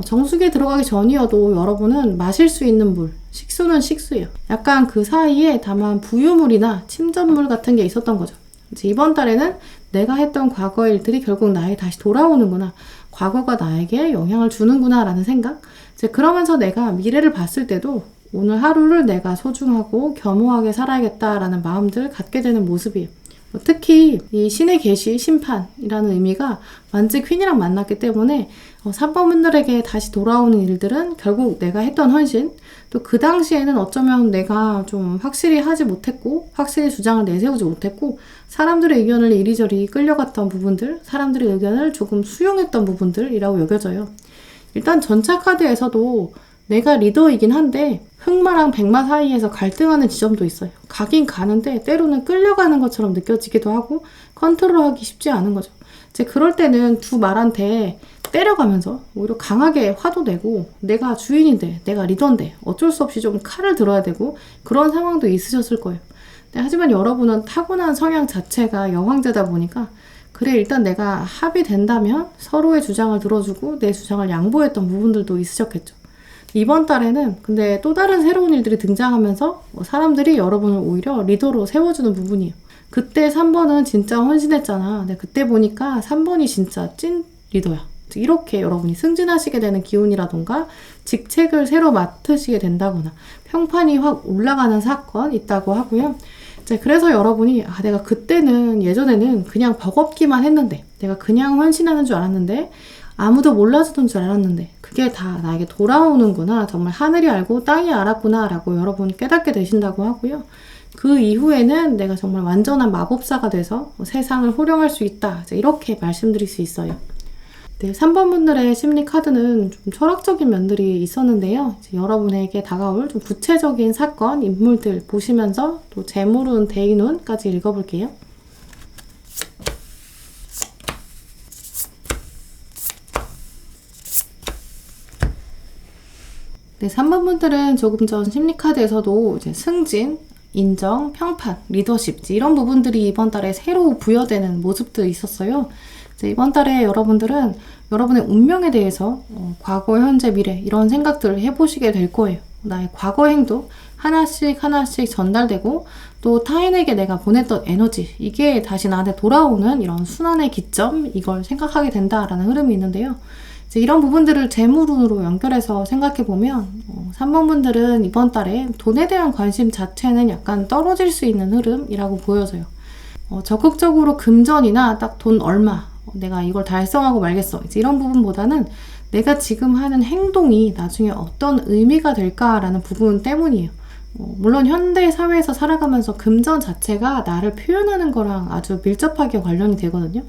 정수기에 들어가기 전이어도 여러분은 마실 수 있는 물, 식수는 식수예요. 약간 그 사이에 다만 부유물이나 침전물 같은 게 있었던 거죠. 이제 이번 달에는 내가 했던 과거의 일들이 결국 나에게 다시 돌아오는구나. 과거가 나에게 영향을 주는구나 라는 생각. 이제 그러면서 내가 미래를 봤을 때도 오늘 하루를 내가 소중하고 겸허하게 살아야겠다라는 마음들 갖게 되는 모습이에요. 특히 이 신의 계시, 심판이라는 의미가 만지 퀸이랑 만났기 때문에 3번 분들에게 다시 돌아오는 일들은 결국 내가 했던 헌신, 또 그 당시에는 어쩌면 내가 좀 확실히 하지 못했고, 확실히 주장을 내세우지 못했고, 사람들의 의견을 이리저리 끌려갔던 부분들, 사람들의 의견을 조금 수용했던 부분들이라고 여겨져요. 일단 전차 카드에서도 내가 리더이긴 한데 흑마랑 백마 사이에서 갈등하는 지점도 있어요. 가긴 가는데 때로는 끌려가는 것처럼 느껴지기도 하고 컨트롤하기 쉽지 않은 거죠. 이제 그럴 때는 두 말한테 때려가면서 오히려 강하게 화도 내고, 내가 주인인데, 내가 리더인데 어쩔 수 없이 좀 칼을 들어야 되고 그런 상황도 있으셨을 거예요. 하지만 여러분은 타고난 성향 자체가 여왕제다 보니까, 그래 일단 내가 합의된다면 서로의 주장을 들어주고 내 주장을 양보했던 부분들도 있으셨겠죠. 이번 달에는 근데 또 다른 새로운 일들이 등장하면서 사람들이 여러분을 오히려 리더로 세워주는 부분이에요. 그때 3번은 진짜 헌신했잖아. 근데 그때 보니까 3번이 진짜 찐 리더야. 이렇게 여러분이 승진하시게 되는 기운이라던가 직책을 새로 맡으시게 된다거나 평판이 확 올라가는 사건 있다고 하고요. 그래서 여러분이 내가 그때는 예전에는 그냥 버겁기만 했는데, 내가 그냥 헌신하는 줄 알았는데, 아무도 몰라주던 줄 알았는데 그게 다 나에게 돌아오는구나, 정말 하늘이 알고 땅이 알았구나 라고 여러분이 깨닫게 되신다고 하고요. 그 이후에는 내가 정말 완전한 마법사가 돼서 세상을 호령할 수 있다, 이렇게 말씀드릴 수 있어요. 네, 3번 분들의 심리 카드는 좀 철학적인 면들이 있었는데요. 여러분에게 다가올 좀 구체적인 사건, 인물들 보시면서 또 재물운, 대인운까지 읽어볼게요. 네, 3번 분들은 조금 전 심리카드에서도 이제 승진, 인정, 평판, 리더십 이런 부분들이 이번 달에 새로 부여되는 모습들이 있었어요. 이번 달에 여러분들은 여러분의 운명에 대해서 과거, 현재, 미래 이런 생각들을 해보시게 될 거예요. 나의 과거 행동 하나씩 전달되고, 또 타인에게 내가 보냈던 에너지, 이게 다시 나한테 돌아오는 이런 순환의 기점, 이걸 생각하게 된다라는 흐름이 있는데요. 이런 부분들을 재물운으로 연결해서 생각해보면 3번 분들은 이번 달에 돈에 대한 관심 자체는 약간 떨어질 수 있는 흐름이라고 보여져요. 적극적으로 금전이나 딱 돈 얼마, 내가 이걸 달성하고 말겠어, 이런 부분보다는 내가 지금 하는 행동이 나중에 어떤 의미가 될까라는 부분 때문이에요. 물론 현대 사회에서 살아가면서 금전 자체가 나를 표현하는 거랑 아주 밀접하게 관련이 되거든요.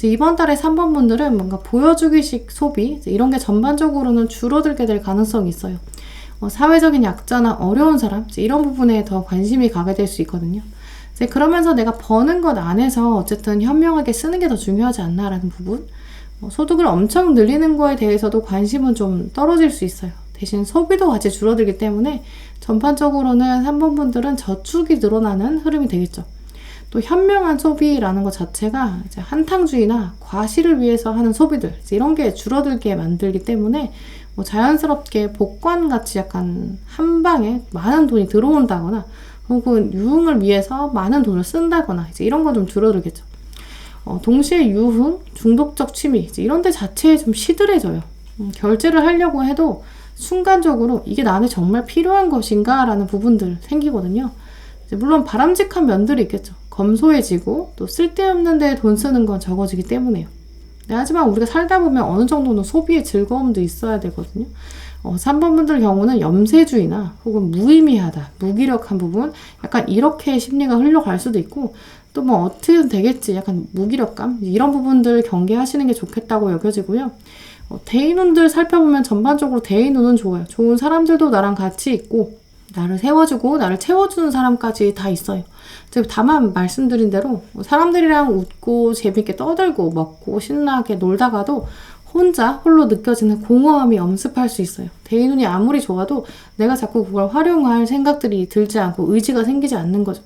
이번 달에 3번 분들은 뭔가 보여주기식 소비, 이런 게 전반적으로는 줄어들게 될 가능성이 있어요. 사회적인 약자나 어려운 사람, 이런 부분에 더 관심이 가게 될 수 있거든요. 그러면서 내가 버는 것 안에서 어쨌든 현명하게 쓰는 게 더 중요하지 않나라는 부분, 소득을 엄청 늘리는 거에 대해서도 관심은 좀 떨어질 수 있어요. 대신 소비도 같이 줄어들기 때문에 전반적으로는 3번 분들은 저축이 늘어나는 흐름이 되겠죠. 또 현명한 소비라는 것 자체가 이제 한탕주의나 과시를 위해서 하는 소비들, 이런 게 줄어들게 만들기 때문에 자연스럽게 복권같이 약간 한 방에 많은 돈이 들어온다거나 혹은 유흥을 위해서 많은 돈을 쓴다거나 이런 거 좀 줄어들겠죠. 동시에 유흥, 중독적 취미 이런 데 자체에 좀 시들해져요. 결제를 하려고 해도 순간적으로 이게 나한테 정말 필요한 것인가 라는 부분들 생기거든요. 물론 바람직한 면들이 있겠죠. 검소해지고 또 쓸데없는 데에 돈 쓰는 건 적어지기 때문에요. 네, 하지만 우리가 살다 보면 어느 정도는 소비의 즐거움도 있어야 되거든요. 3번 분들 경우는 염세주의나 혹은 무의미하다, 무기력한 부분, 약간 이렇게 심리가 흘러갈 수도 있고, 또 뭐 어떻게든 되겠지, 약간 무기력감, 이런 부분들 경계하시는 게 좋겠다고 여겨지고요. 대인운들 살펴보면 전반적으로 대인운은 좋아요. 좋은 사람들도 나랑 같이 있고, 나를 세워주고 나를 채워주는 사람까지 다 있어요. 다만 말씀드린 대로 사람들이랑 웃고 재밌게 떠들고 먹고 신나게 놀다가도 혼자 홀로 느껴지는 공허함이 엄습할 수 있어요. 대인운이 아무리 좋아도 내가 자꾸 그걸 활용할 생각들이 들지 않고 의지가 생기지 않는 거죠.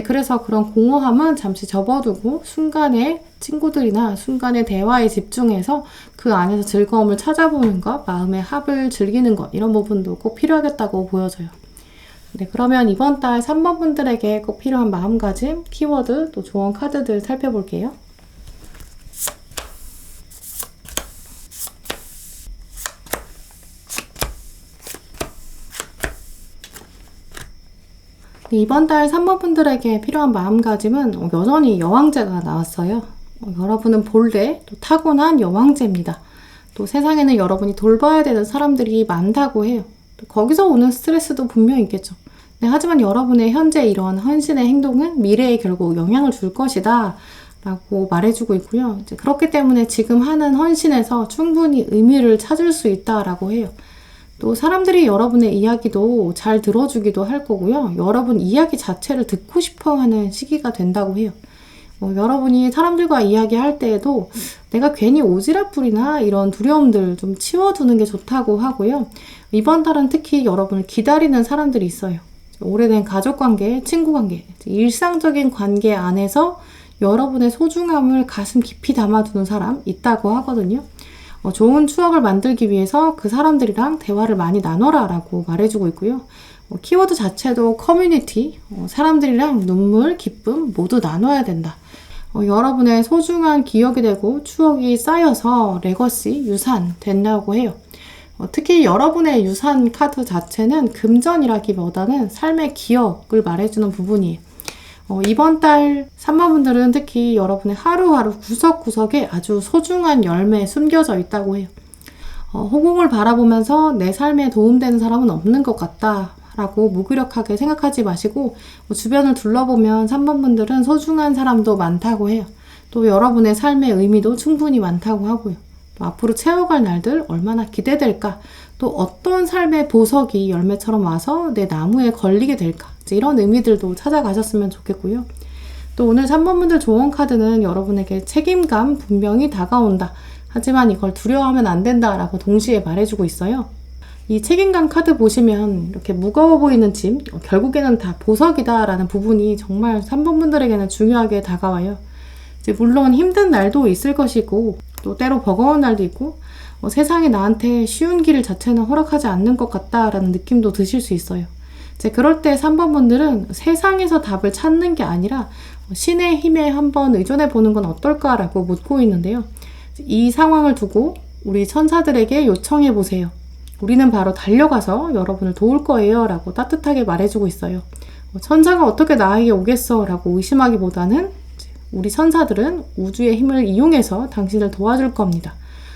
그래서 그런 공허함은 잠시 접어두고 순간의 친구들이나 순간의 대화에 집중해서 그 안에서 즐거움을 찾아보는 것, 마음의 합을 즐기는 것, 이런 부분도 꼭 필요하겠다고 보여져요. 네, 그러면 이번 달 3번 분들에게 꼭 필요한 마음가짐, 키워드, 또 조언 카드들 살펴볼게요. 네, 이번 달 3번 분들에게 필요한 마음가짐은 여전히 여왕제가 나왔어요. 여러분은 본래 또 타고난 여왕제입니다. 또 세상에는 여러분이 돌봐야 되는 사람들이 많다고 해요. 또 거기서 오는 스트레스도 분명히 있겠죠. 네, 하지만 여러분의 현재 이런 헌신의 행동은 미래에 결국 영향을 줄 것이다 라고 말해주고 있고요. 그렇기 때문에 지금 하는 헌신에서 충분히 의미를 찾을 수 있다라고 해요. 또 사람들이 여러분의 이야기도 잘 들어주기도 할 거고요. 여러분 이야기 자체를 듣고 싶어 하는 시기가 된다고 해요. 여러분이 사람들과 이야기할 때에도 내가 괜히 오지랖부리나 이런 두려움들 좀 치워두는 게 좋다고 하고요. 이번 달은 특히 여러분을 기다리는 사람들이 있어요. 오래된 가족관계, 친구관계, 일상적인 관계 안에서 여러분의 소중함을 가슴 깊이 담아두는 사람 있다고 하거든요. 좋은 추억을 만들기 위해서 그 사람들이랑 대화를 많이 나눠라 라고 말해주고 있고요. 키워드 자체도 커뮤니티, 사람들이랑 눈물, 기쁨 모두 나눠야 된다. 여러분의 소중한 기억이 되고 추억이 쌓여서 레거시, 유산 된다고 해요. 특히 여러분의 유산 카드 자체는 금전이라기보다는 삶의 기억을 말해주는 부분이에요. 이번 달 3번 분들은 특히 여러분의 하루하루 구석구석에 아주 소중한 열매 숨겨져 있다고 해요. 허공을 바라보면서 내 삶에 도움되는 사람은 없는 것 같다 라고 무기력하게 생각하지 마시고 주변을 둘러보면 3번 분들은 소중한 사람도 많다고 해요. 또 여러분의 삶의 의미도 충분히 많다고 하고요. 또 앞으로 채워갈 날들 얼마나 기대될까, 또 어떤 삶의 보석이 열매처럼 와서 내 나무에 걸리게 될까, 이런 의미들도 찾아가셨으면 좋겠고요. 또 오늘 3번 분들 조언 카드는 여러분에게 책임감 분명히 다가온다. 하지만 이걸 두려워하면 안 된다라고 동시에 말해주고 있어요. 이 책임감 카드 보시면 이렇게 무거워 보이는 짐, 결국에는 다 보석이다라는 부분이 정말 3번 분들에게는 중요하게 다가와요. 물론 힘든 날도 있을 것이고 또 때로 버거운 날도 있고 세상이 나한테 쉬운 길 자체는 허락하지 않는 것 같다라는 느낌도 드실 수 있어요. 그럴 때 3번 분들은 세상에서 답을 찾는 게 아니라 신의 힘에 한번 의존해 보는 건 어떨까라고 묻고 있는데요. 이 상황을 두고 우리 천사들에게 요청해 보세요. 우리는 바로 달려가서 여러분을 도울 거예요 라고 따뜻하게 말해주고 있어요. 천사가 어떻게 나에게 오겠어 라고 의심하기보다는 우리 천사들은 우주의 힘을 이용해서 당신을 도와줄 겁니다.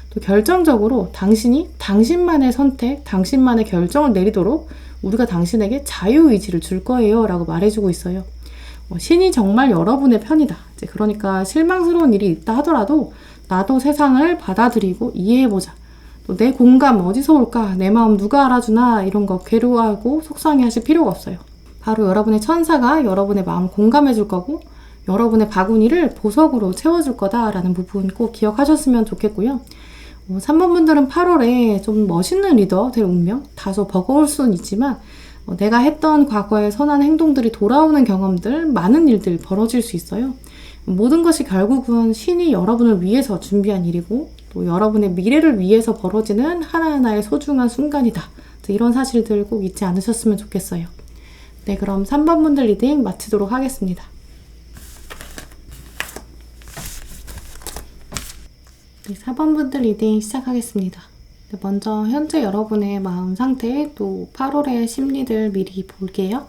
또 결정적으로 당신이 당신만의 선택, 당신만의 결정을 내리도록 우리가 당신에게 자유의지를 줄 거예요 라고 말해주고 있어요. 신이 정말 여러분의 편이다. 그러니까 실망스러운 일이 있다 하더라도 나도 세상을 받아들이고 이해해보자. 또 내 공감 어디서 올까? 내 마음 누가 알아주나? 이런 거 괴로워하고 속상해하실 필요가 없어요. 바로 여러분의 천사가 여러분의 마음 공감해줄 거고 여러분의 바구니를 보석으로 채워줄 거다라는 부분 꼭 기억하셨으면 좋겠고요. 3번 분들은 8월에 좀 멋있는 리더 될 운명, 다소 버거울 수는 있지만 내가 했던 과거의 선한 행동들이 돌아오는 경험들, 많은 일들 벌어질 수 있어요. 모든 것이 결국은 신이 여러분을 위해서 준비한 일이고 또 여러분의 미래를 위해서 벌어지는 하나하나의 소중한 순간이다. 이런 사실들 꼭 잊지 않으셨으면 좋겠어요. 네, 그럼 3번 분들 리딩 마치도록 하겠습니다. 네, 4번 분들 리딩 시작하겠습니다. 먼저 현재 여러분의 마음 상태 또 8월의 심리들 미리 볼게요.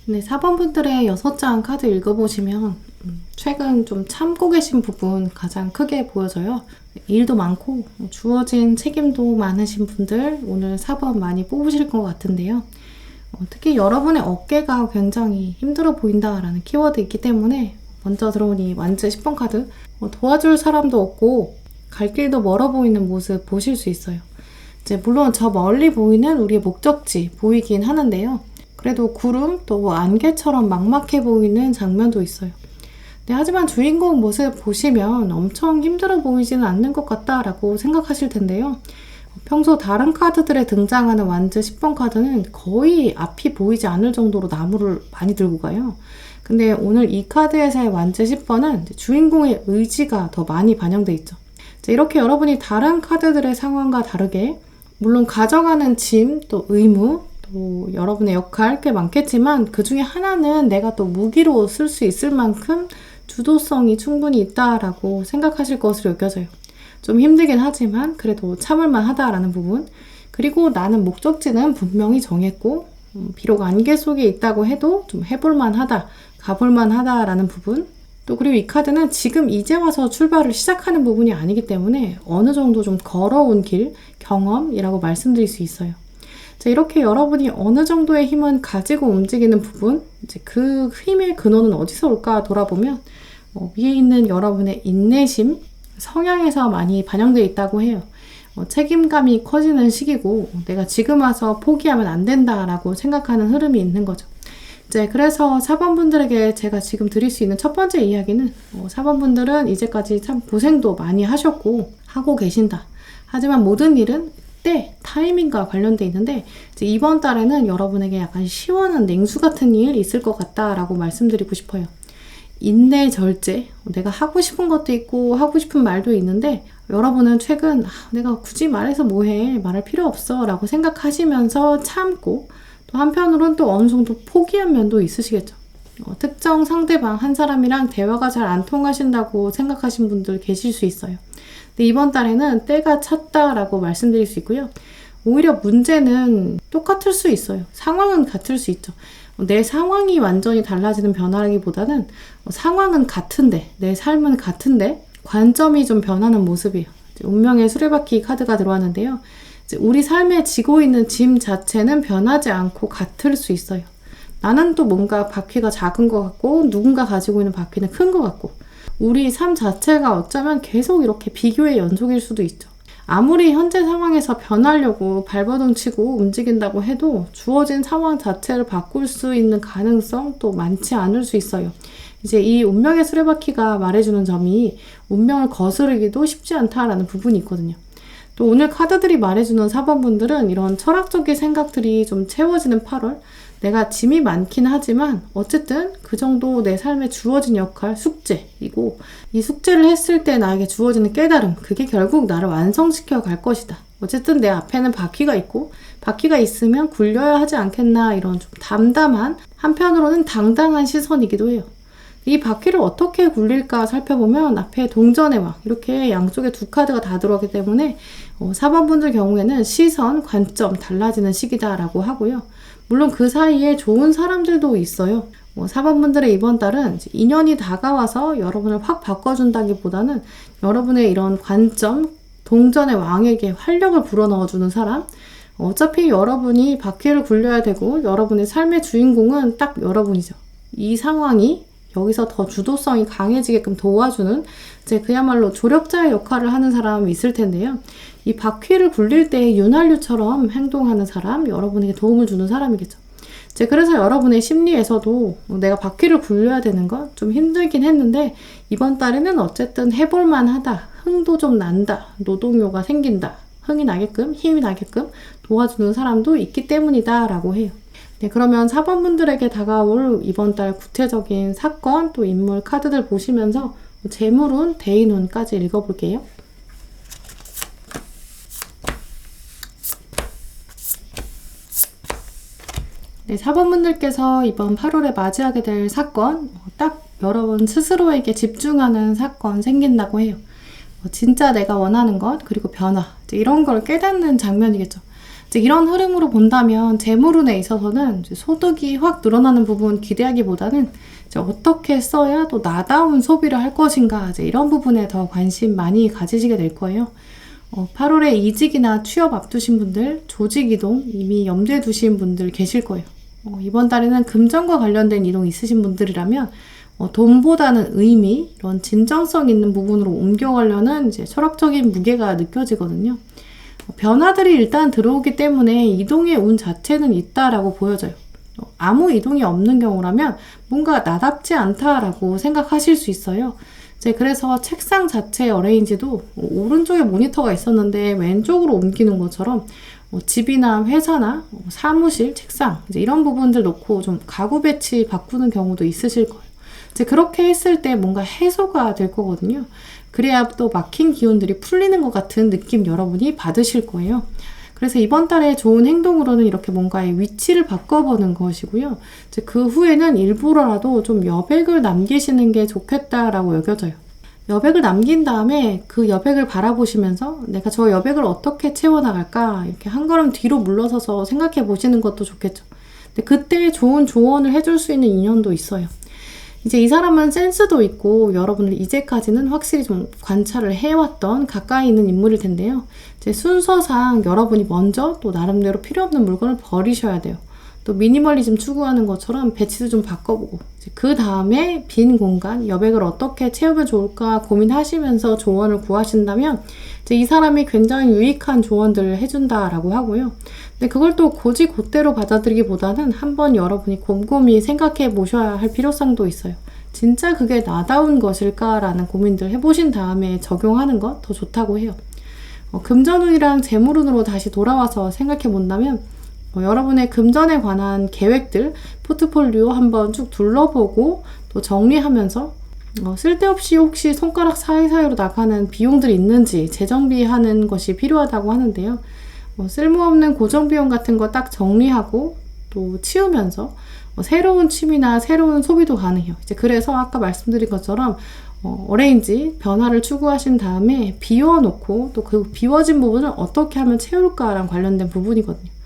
네, 4번 분들의 6장 카드 읽어보시면 최근 좀 참고 계신 부분 가장 크게 보여져요. 일도 많고 주어진 책임도 많으신 분들 오늘 4번 많이 뽑으실 것 같은데요. 특히 여러분의 어깨가 굉장히 힘들어 보인다라는 키워드 있기 때문에 먼저 들어오니 완즈 10번 카드 도와줄 사람도 없고 갈 길도 멀어 보이는 모습 보실 수 있어요. 이제 물론 저 멀리 보이는 우리의 목적지 보이긴 하는데요. 그래도 구름 또 안개처럼 막막해 보이는 장면도 있어요. 네, 하지만 주인공 모습 보시면 엄청 힘들어 보이지는 않는 것 같다라고 생각하실 텐데요. 평소 다른 카드들에 등장하는 완즈 10번 카드는 거의 앞이 보이지 않을 정도로 나무를 많이 들고 가요. 근데 오늘 이 카드에서의 완즈 10번은 주인공의 의지가 더 많이 반영돼 있죠. 이렇게 여러분이 다른 카드들의 상황과 다르게 물론 가져가는 짐, 또 의무, 또 여러분의 역할 꽤 많겠지만 그 중에 하나는 내가 또 무기로 쓸 수 있을 만큼 주도성이 충분히 있다라고 생각하실 것으로 여겨져요. 좀 힘들긴 하지만 그래도 참을만 하다라는 부분, 그리고 나는 목적지는 분명히 정했고 비록 안개 속에 있다고 해도 좀 해볼만 하다, 가볼만 하다라는 부분, 또 그리고 이 카드는 지금 이제 와서 출발을 시작하는 부분이 아니기 때문에 어느 정도 좀 걸어온 길, 경험이라고 말씀드릴 수 있어요. 자, 이렇게 여러분이 어느 정도의 힘은 가지고 움직이는 부분, 이제 그 힘의 근원은 어디서 올까 돌아보면 위에 있는 여러분의 인내심, 성향에서 많이 반영되어 있다고 해요. 책임감이 커지는 시기고 내가 지금 와서 포기하면 안 된다라고 생각하는 흐름이 있는 거죠. 이제 그래서 4번 분들에게 제가 지금 드릴 수 있는 첫 번째 이야기는 4번 분들은 이제까지 참 고생도 많이 하셨고 하고 계신다. 하지만 모든 일은 때, 타이밍과 관련돼 있는데 이제 이번 달에는 여러분에게 약간 시원한 냉수 같은 일 있을 것 같다라고 말씀드리고 싶어요. 인내 절제, 내가 하고 싶은 것도 있고 하고 싶은 말도 있는데 여러분은 최근 내가 굳이 말해서 뭐해, 말할 필요 없어 라고 생각하시면서 참고 또 한편으로는 또 어느 정도 포기한 면도 있으시겠죠. 특정 상대방 한 사람이랑 대화가 잘 안 통하신다고 생각하신 분들 계실 수 있어요. 근데 이번 달에는 때가 찼다라고 말씀드릴 수 있고요. 오히려 문제는 똑같을 수 있어요. 상황은 같을 수 있죠. 내 상황이 완전히 달라지는 변화라기보다는 상황은 같은데, 내 삶은 같은데 관점이 좀 변하는 모습이에요. 운명의 수레바퀴 카드가 들어왔는데요. 우리 삶에 지고 있는 짐 자체는 변하지 않고 같을 수 있어요. 나는 또 뭔가 바퀴가 작은 것 같고 누군가 가지고 있는 바퀴는 큰 것 같고 우리 삶 자체가 어쩌면 계속 이렇게 비교의 연속일 수도 있죠. 아무리 현재 상황에서 변하려고 발버둥 치고 움직인다고 해도 주어진 상황 자체를 바꿀 수 있는 가능성 또 많지 않을 수 있어요. 이제 이 운명의 수레바퀴가 말해주는 점이 운명을 거스르기도 쉽지 않다라는 부분이 있거든요. 또 오늘 카드들이 말해주는 4번 분들은 이런 철학적인 생각들이 좀 채워지는 8월, 내가 짐이 많긴 하지만 어쨌든 그 정도 내 삶에 주어진 역할, 숙제이고 이 숙제를 했을 때 나에게 주어지는 깨달음, 그게 결국 나를 완성시켜 갈 것이다. 어쨌든 내 앞에는 바퀴가 있고 바퀴가 있으면 굴려야 하지 않겠나, 이런 좀 담담한, 한편으로는 당당한 시선이기도 해요. 이 바퀴를 어떻게 굴릴까 살펴보면 앞에 동전의 왕, 이렇게 양쪽에 두 카드가 다 들어가기 때문에 4번 분들 경우에는 시선, 관점 달라지는 시기다라고 하고요. 물론 그 사이에 좋은 사람들도 있어요. 4번 분들의 이번 달은 인연이 다가와서 여러분을 확 바꿔준다기보다는 여러분의 이런 관점, 동전의 왕에게 활력을 불어넣어주는 사람, 어차피 여러분이 바퀴를 굴려야 되고 여러분의 삶의 주인공은 딱 여러분이죠. 이 상황이 여기서 더 주도성이 강해지게끔 도와주는 이제 그야말로 조력자의 역할을 하는 사람이 있을 텐데요. 이 바퀴를 굴릴 때 윤활유처럼 행동하는 사람, 여러분에게 도움을 주는 사람이겠죠. 이제 그래서 여러분의 심리에서도 내가 바퀴를 굴려야 되는 건 좀 힘들긴 했는데 이번 달에는 어쨌든 해볼만 하다, 흥도 좀 난다, 노동요가 생긴다, 흥이 나게끔, 힘이 나게끔 도와주는 사람도 있기 때문이다 라고 해요. 네, 그러면 4번 분들에게 다가올 이번 달 구체적인 사건 또 인물 카드들 보시면서 재물운, 대인운까지 읽어볼게요. 네, 사범분들께서 이번 8월에 맞이하게 될 사건, 딱 여러분 스스로에게 집중하는 사건 생긴다고 해요. 진짜 내가 원하는 것, 그리고 변화, 이런 걸 깨닫는 장면이겠죠. 이런 흐름으로 본다면 재물운에 있어서는 소득이 확 늘어나는 부분 기대하기보다는 어떻게 써야 또 나다운 소비를 할 것인가, 이런 부분에 더 관심 많이 가지시게 될 거예요. 8월에 이직이나 취업 앞두신 분들, 조직 이동 이미 염두에 두신 분들 계실 거예요. 이번 달에는 금전과 관련된 이동 있으신 분들이라면 돈보다는 의미, 이런 진정성 있는 부분으로 옮겨가려는 철학적인 무게가 느껴지거든요. 변화들이 일단 들어오기 때문에 이동의 운 자체는 있다라고 보여져요. 아무 이동이 없는 경우라면 뭔가 나답지 않다라고 생각하실 수 있어요. 그래서 책상 자체의 어레인지도 오른쪽에 모니터가 있었는데 왼쪽으로 옮기는 것처럼 집이나 회사나 사무실, 책상 이런 부분들 놓고 좀 가구 배치 바꾸는 경우도 있으실 거예요. 그렇게 했을 때 뭔가 해소가 될 거거든요. 그래야 또 막힌 기운들이 풀리는 것 같은 느낌 여러분이 받으실 거예요. 그래서 이번 달에 좋은 행동으로는 이렇게 뭔가의 위치를 바꿔보는 것이고요. 그 후에는 일부러라도 좀 여백을 남기시는 게 좋겠다라고 여겨져요. 여백을 남긴 다음에 그 여백을 바라보시면서 내가 저 여백을 어떻게 채워나갈까, 이렇게 한 걸음 뒤로 물러서서 생각해 보시는 것도 좋겠죠. 근데 그때 좋은 조언을 해줄 수 있는 인연도 있어요. 이 사람은 센스도 있고 여러분을 이제까지는 확실히 좀 관찰을 해왔던 가까이 있는 인물일 텐데요. 순서상 여러분이 먼저 또 나름대로 필요 없는 물건을 버리셔야 돼요. 또 미니멀리즘 추구하는 것처럼 배치도 좀 바꿔보고, 그 다음에 빈 공간, 여백을 어떻게 채우면 좋을까 고민하시면서 조언을 구하신다면 이 사람이 굉장히 유익한 조언들을 해준다라고 하고요. 근데 그걸 또 곧이곧대로 받아들이기보다는 한번 여러분이 곰곰이 생각해 보셔야 할 필요성도 있어요. 진짜 그게 나다운 것일까라는 고민들 해보신 다음에 적용하는 것 더 좋다고 해요. 금전운이랑 재물운으로 다시 돌아와서 생각해 본다면 여러분의 금전에 관한 계획들, 포트폴리오 한번 쭉 둘러보고 또 정리하면서 쓸데없이 혹시 손가락 사이사이로 나가는 비용들이 있는지 재정비하는 것이 필요하다고 하는데요. 쓸모없는 고정비용 같은 거 딱 정리하고 또 치우면서 새로운 취미나 새로운 소비도 가능해요. 그래서 아까 말씀드린 것처럼 어레인지, 변화를 추구하신 다음에 비워놓고 또 그 비워진 부분을 어떻게 하면 채울까랑 관련된 부분이거든요.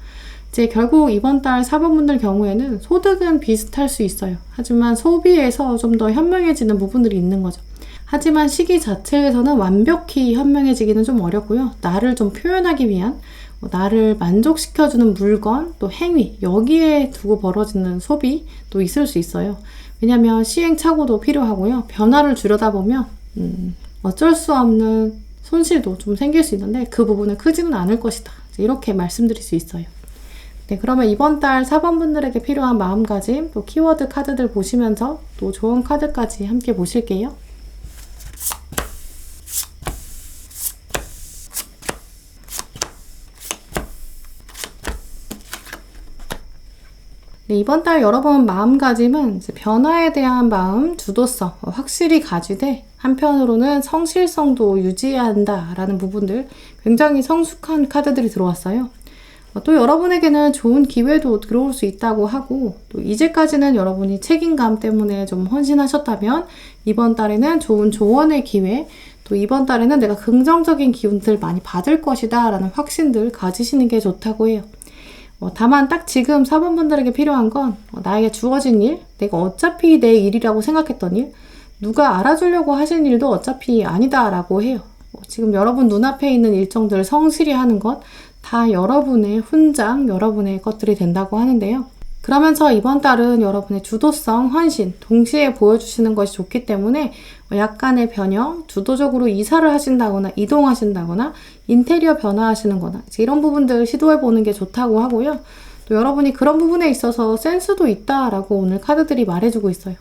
결국 이번 달 사범분들 경우에는 소득은 비슷할 수 있어요. 하지만 소비에서 좀 더 현명해지는 부분들이 있는 거죠. 하지만 시기 자체에서는 완벽히 현명해지기는 좀 어렵고요. 나를 좀 표현하기 위한, 나를 만족시켜주는 물건, 또 행위, 여기에 두고 벌어지는 소비도 있을 수 있어요. 왜냐하면 시행착오도 필요하고요. 변화를 주려다 보면 어쩔 수 없는 손실도 좀 생길 수 있는데 그 부분은 크지는 않을 것이다. 이렇게 말씀드릴 수 있어요. 네, 그러면 이번 달 4번분들에게 필요한 마음가짐, 또 키워드 카드들 보시면서 또 조언 카드까지 함께 보실게요. 네, 이번 달 여러분 마음가짐은 변화에 대한 마음, 주도성 확실히 가지되 한편으로는 성실성도 유지해야 한다라는 부분들, 굉장히 성숙한 카드들이 들어왔어요. 또 여러분에게는 좋은 기회도 들어올 수 있다고 하고, 또 이제까지는 여러분이 책임감 때문에 좀 헌신하셨다면 이번 달에는 좋은 조언의 기회, 또 이번 달에는 내가 긍정적인 기운들 많이 받을 것이다 라는 확신들 가지시는 게 좋다고 해요. 다만 딱 지금 4번분들에게 필요한 건 나에게 주어진 일, 내가 어차피 내 일이라고 생각했던 일, 누가 알아주려고 하신 일도 어차피 아니다 라고 해요. 지금 여러분 눈앞에 있는 일정들을 성실히 하는 것, 다 여러분의 훈장, 여러분의 것들이 된다고 하는데요. 그러면서 이번 달은 여러분의 주도성, 헌신 동시에 보여주시는 것이 좋기 때문에 약간의 변형, 주도적으로 이사를 하신다거나 이동하신다거나 인테리어 변화하시는 거나 이런 부분들 시도해보는 게 좋다고 하고요. 또 여러분이 그런 부분에 있어서 센스도 있다라고 오늘 카드들이 말해주고 있어요.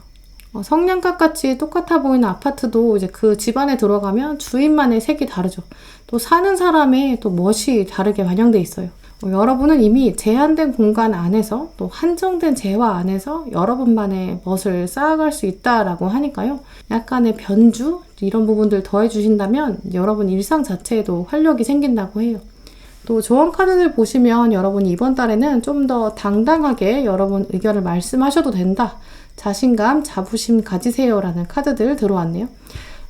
성냥갑 같이 똑같아 보이는 아파트도 이제 그 집안에 들어가면 주인만의 색이 다르죠. 또 사는 사람의 또 멋이 다르게 반영돼 있어요. 여러분은 이미 제한된 공간 안에서 또 한정된 재화 안에서 여러분만의 멋을 쌓아갈 수 있다라고 하니까요. 약간의 변주 이런 부분들 더해 주신다면 여러분 일상 자체에도 활력이 생긴다고 해요. 또 조언 카드를 보시면 여러분이 이번 달에는 좀 더 당당하게 여러분 의견을 말씀하셔도 된다. 자신감, 자부심 가지세요라는 카드들 들어왔네요.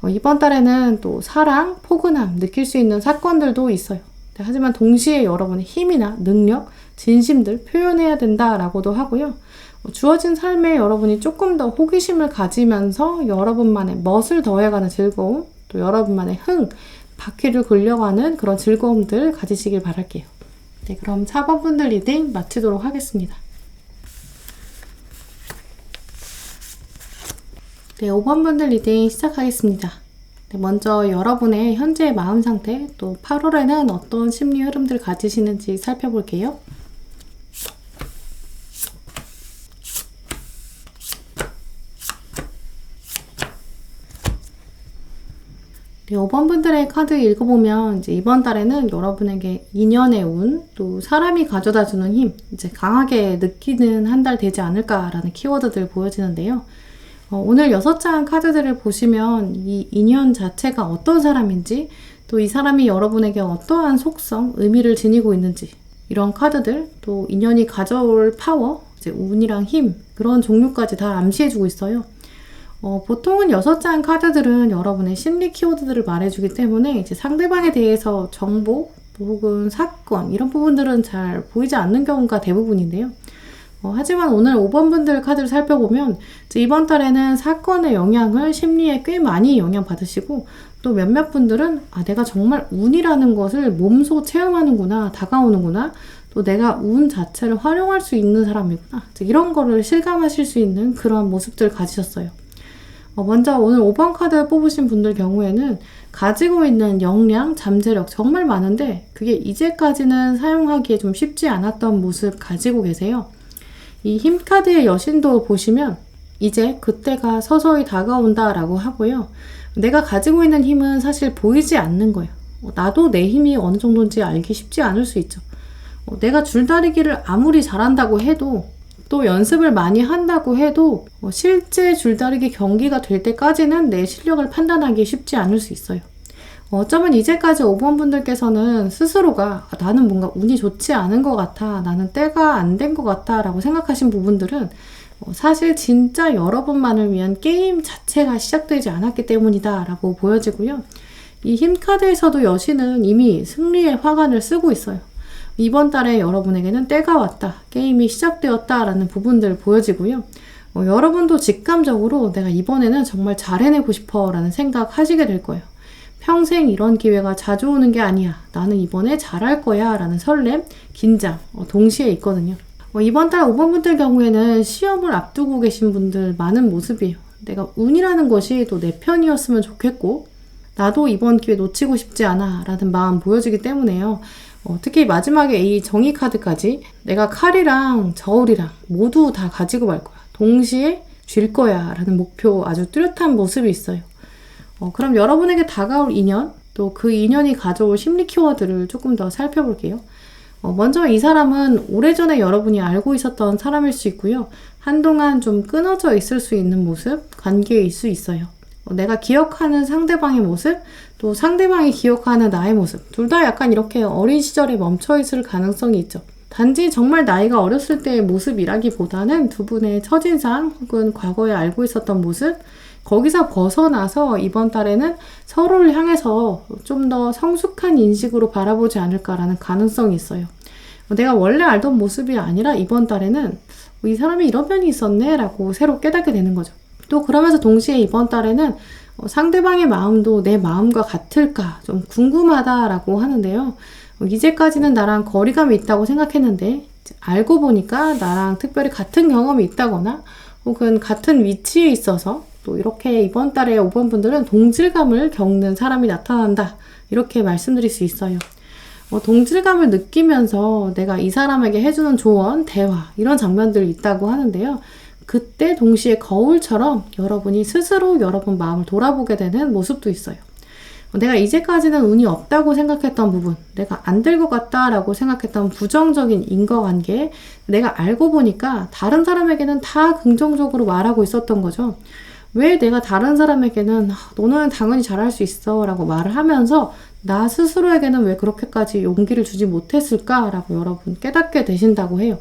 이번 달에는 또 사랑, 포근함 느낄 수 있는 사건들도 있어요. 하지만 동시에 여러분의 힘이나 능력, 진심들 표현해야 된다라고도 하고요. 주어진 삶에 여러분이 조금 더 호기심을 가지면서 여러분만의 멋을 더해가는 즐거움, 또 여러분만의 흥, 바퀴를 굴려가는 그런 즐거움들 가지시길 바랄게요. 네, 그럼 4번 분들 리딩 마치도록 하겠습니다. 네, 5번 분들 리딩 시작하겠습니다. 네, 먼저 여러분의 현재의 마음 상태, 또 8월에는 어떤 심리 흐름들 가지시는지 살펴볼게요. 네, 5번 분들의 카드 읽어보면 이제 이번 달에는 여러분에게 인연의 운, 또 사람이 가져다주는 힘, 이제 강하게 느끼는 한 달 되지 않을까라는 키워드들 보여지는데요. 오늘 6장 카드들을 보시면 이 인연 자체가 어떤 사람인지, 또 이 사람이 여러분에게 어떠한 속성, 의미를 지니고 있는지, 이런 카드들, 또 인연이 가져올 파워, 이제 운이랑 힘, 그런 종류까지 다 암시해주고 있어요. 보통은 6장 카드들은 여러분의 심리 키워드들을 말해주기 때문에 이제 상대방에 대해서 정보 혹은 사건 이런 부분들은 잘 보이지 않는 경우가 대부분인데요. 하지만 오늘 5번 분들 카드를 살펴보면 이번 달에는 사건의 영향을 심리에 꽤 많이 영향받으시고 또 몇몇 분들은 내가 정말 운이라는 것을 몸소 체험하는구나, 다가오는구나, 또 내가 운 자체를 활용할 수 있는 사람이구나, 이런 거를 실감하실 수 있는 그런 모습들을 가지셨어요. 먼저 오늘 5번 카드 뽑으신 분들 경우에는 가지고 있는 역량, 잠재력 정말 많은데 그게 이제까지는 사용하기에 좀 쉽지 않았던 모습 가지고 계세요. 이 힘 카드의 여신도 보시면 이제 그때가 서서히 다가온다 라고 하고요. 내가 가지고 있는 힘은 사실 보이지 않는 거예요. 나도 내 힘이 어느 정도인지 알기 쉽지 않을 수 있죠. 내가 줄다리기를 아무리 잘한다고 해도 또 연습을 많이 한다고 해도 실제 줄다리기 경기가 될 때까지는 내 실력을 판단하기 쉽지 않을 수 있어요. 어쩌면 이제까지 5번 분들께서는 스스로가 나는 뭔가 운이 좋지 않은 것 같아, 나는 때가 안 된 것 같아 라고 생각하신 부분들은 사실 진짜 여러분만을 위한 게임 자체가 시작되지 않았기 때문이다 라고 보여지고요. 이 힘 카드에서도 여신은 이미 승리의 화관을 쓰고 있어요. 이번 달에 여러분에게는 때가 왔다, 게임이 시작되었다 라는 부분들 보여지고요. 여러분도 직감적으로 내가 이번에는 정말 잘 해내고 싶어 라는 생각 하시게 될 거예요. 평생 이런 기회가 자주 오는 게 아니야, 나는 이번에 잘할 거야 라는 설렘, 긴장 동시에 있거든요. 이번 달 5번 분들 경우에는 시험을 앞두고 계신 분들 많은 모습이에요. 내가 운이라는 것이 또 내 편이었으면 좋겠고 나도 이번 기회 놓치고 싶지 않아 라는 마음 보여지기 때문에요. 특히 마지막에 이 정의 카드까지 내가 칼이랑 저울이랑 모두 다 가지고 말 거야, 동시에 쥘 거야 라는 목표, 아주 뚜렷한 모습이 있어요. 그럼 여러분에게 다가올 인연, 또 그 인연이 가져올 심리 키워드를 조금 더 살펴볼게요. 먼저 이 사람은 오래전에 여러분이 알고 있었던 사람일 수 있고요. 한동안 좀 끊어져 있을 수 있는 모습, 관계일 수 있어요. 내가 기억하는 상대방의 모습, 또 상대방이 기억하는 나의 모습, 둘 다 약간 이렇게 어린 시절에 멈춰있을 가능성이 있죠. 단지 정말 나이가 어렸을 때의 모습이라기보다는 두 분의 첫인상 혹은 과거에 알고 있었던 모습, 거기서 벗어나서 이번 달에는 서로를 향해서 좀 더 성숙한 인식으로 바라보지 않을까라는 가능성이 있어요. 내가 원래 알던 모습이 아니라 이번 달에는 이 사람이 이런 면이 있었네 라고 새로 깨닫게 되는 거죠. 또 그러면서 동시에 이번 달에는 상대방의 마음도 내 마음과 같을까 좀 궁금하다라고 하는데요. 이제까지는 나랑 거리감이 있다고 생각했는데 알고 보니까 나랑 특별히 같은 경험이 있다거나 혹은 같은 위치에 있어서 또 이렇게 이번 달에 5번 분들은 동질감을 겪는 사람이 나타난다, 이렇게 말씀드릴 수 있어요. 동질감을 느끼면서 내가 이 사람에게 해주는 조언, 대화 이런 장면들이 있다고 하는데요. 그때 동시에 거울처럼 여러분이 스스로 여러분 마음을 돌아보게 되는 모습도 있어요. 내가 이제까지는 운이 없다고 생각했던 부분, 내가 안 될 것 같다라고 생각했던 부정적인 인과관계, 내가 알고 보니까 다른 사람에게는 다 긍정적으로 말하고 있었던 거죠. 왜 내가 다른 사람에게는 너는 당연히 잘할 수 있어 라고 말을 하면서 나 스스로에게는 왜 그렇게까지 용기를 주지 못했을까 라고 여러분 깨닫게 되신다고 해요.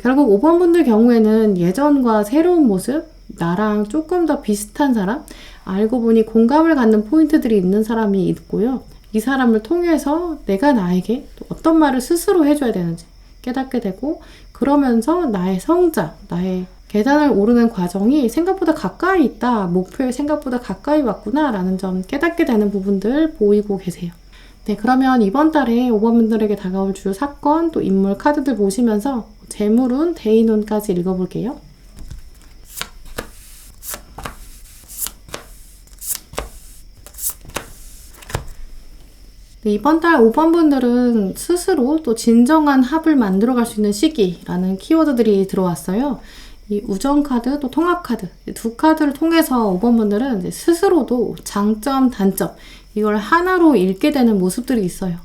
결국 5번 분들 경우에는 예전과 새로운 모습, 나랑 조금 더 비슷한 사람, 알고 보니 공감을 갖는 포인트들이 있는 사람이 있고요. 이 사람을 통해서 내가 나에게 또 어떤 말을 스스로 해줘야 되는지 깨닫게 되고, 그러면서 나의 성장, 나의 계단을 오르는 과정이 생각보다 가까이 있다, 목표에 생각보다 가까이 왔구나 라는 점 깨닫게 되는 부분들 보이고 계세요. 네, 그러면 이번 달에 5번 분들에게 다가올 주요 사건, 또 인물 카드들 보시면서 재물운, 대인운까지 읽어볼게요. 네, 이번 달 5번 분들은 스스로 또 진정한 합을 만들어갈 수 있는 시기라는 키워드들이 들어왔어요. 이 우정 카드, 또 통합 카드, 두 카드를 통해서 5번 분들은 이제 스스로도 장점, 단점, 이걸 하나로 읽게 되는 모습들이 있어요.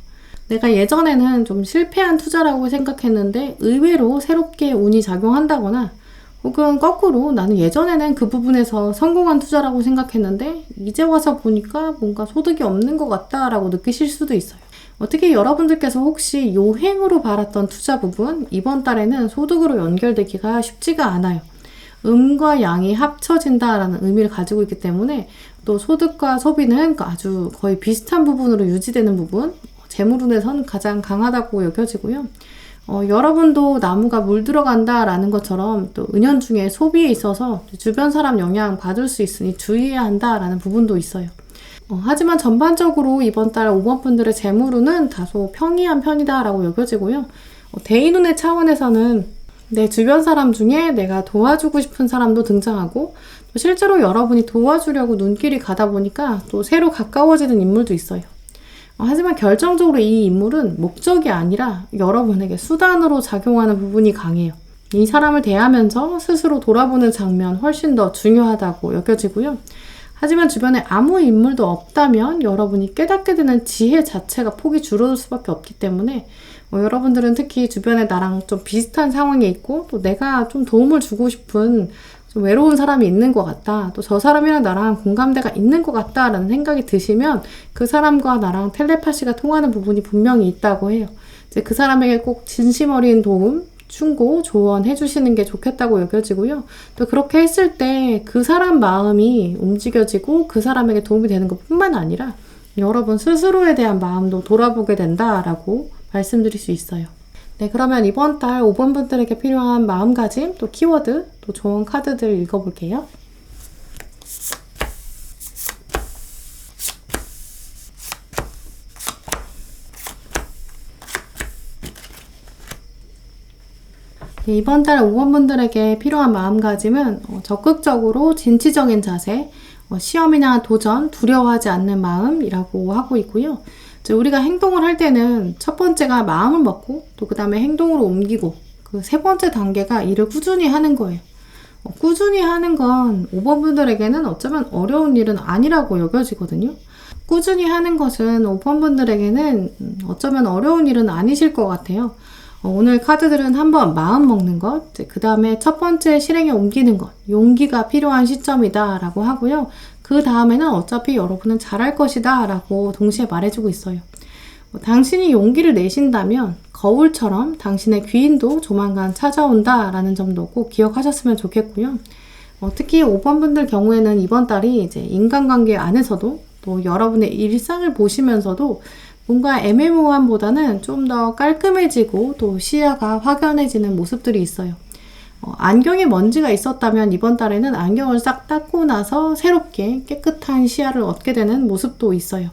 내가 예전에는 좀 실패한 투자라고 생각했는데 의외로 새롭게 운이 작용한다거나, 혹은 거꾸로 나는 예전에는 그 부분에서 성공한 투자라고 생각했는데 이제 와서 보니까 뭔가 소득이 없는 것 같다라고 느끼실 수도 있어요. 어떻게 여러분들께서 혹시 요행으로 바랐던 투자 부분, 이번 달에는 소득으로 연결되기가 쉽지가 않아요. 음과 양이 합쳐진다라는 의미를 가지고 있기 때문에 또 소득과 소비는 아주 거의 비슷한 부분으로 유지되는 부분, 재물운에선 가장 강하다고 여겨지고요. 여러분도 나무가 물 들어간다라는 것처럼 또 은연중에 소비에 있어서 주변 사람 영향 받을 수 있으니 주의해야 한다라는 부분도 있어요. 하지만 전반적으로 이번 달 5번 분들의 재물운은 다소 평이한 편이다라고 여겨지고요. 대인운의 차원에서는 내 주변 사람 중에 내가 도와주고 싶은 사람도 등장하고, 또 실제로 여러분이 도와주려고 눈길이 가다 보니까 또 새로 가까워지는 인물도 있어요. 하지만 결정적으로 이 인물은 목적이 아니라 여러분에게 수단으로 작용하는 부분이 강해요. 이 사람을 대하면서 스스로 돌아보는 장면 훨씬 더 중요하다고 여겨지고요. 하지만 주변에 아무 인물도 없다면 여러분이 깨닫게 되는 지혜 자체가 폭이 줄어들 수밖에 없기 때문에 여러분들은 특히 주변에 나랑 좀 비슷한 상황에 있고, 또 내가 좀 도움을 주고 싶은 좀 외로운 사람이 있는 것 같다, 또 저 사람이랑 나랑 공감대가 있는 것 같다 라는 생각이 드시면 그 사람과 나랑 텔레파시가 통하는 부분이 분명히 있다고 해요. 이제 그 사람에게 꼭 진심 어린 도움, 충고, 조언 해주시는 게 좋겠다고 여겨지고요. 또 그렇게 했을 때 그 사람 마음이 움직여지고 그 사람에게 도움이 되는 것 뿐만 아니라 여러분 스스로에 대한 마음도 돌아보게 된다라고 말씀드릴 수 있어요. 네, 그러면 이번 달 5번 분들에게 필요한 마음가짐, 또 키워드, 또 좋은 카드들 읽어볼게요. 네, 이번 달 5번 분들에게 필요한 마음가짐은 적극적으로 진취적인 자세, 시험이나 도전, 두려워하지 않는 마음이라고 하고 있고요. 우리가 행동을 할 때는 첫 번째가 마음을 먹고, 또 그 다음에 행동으로 옮기고, 그 세 번째 단계가 일을 꾸준히 하는 거예요. 꾸준히 하는 건 5번 분들에게는 어쩌면 어려운 일은 아니라고 여겨지거든요. 꾸준히 하는 것은 5번 분들에게는 어쩌면 어려운 일은 아니실 것 같아요. 오늘 카드들은 한번 마음 먹는 것, 그 다음에 첫 번째 실행에 옮기는 것, 용기가 필요한 시점이다 라고 하고요. 그 다음에는 어차피 여러분은 잘할 것이다 라고 동시에 말해주고 있어요. 당신이 용기를 내신다면 거울처럼 당신의 귀인도 조만간 찾아온다 라는 점도 꼭 기억하셨으면 좋겠고요. 특히 5번 분들 경우에는 이번 달이 이제 인간관계 안에서도 또 여러분의 일상을 보시면서도 뭔가 애매모호함보다는 좀 더 깔끔해지고 또 시야가 확연해지는 모습들이 있어요. 안경에 먼지가 있었다면 이번 달에는 안경을 싹 닦고 나서 새롭게 깨끗한 시야를 얻게 되는 모습도 있어요.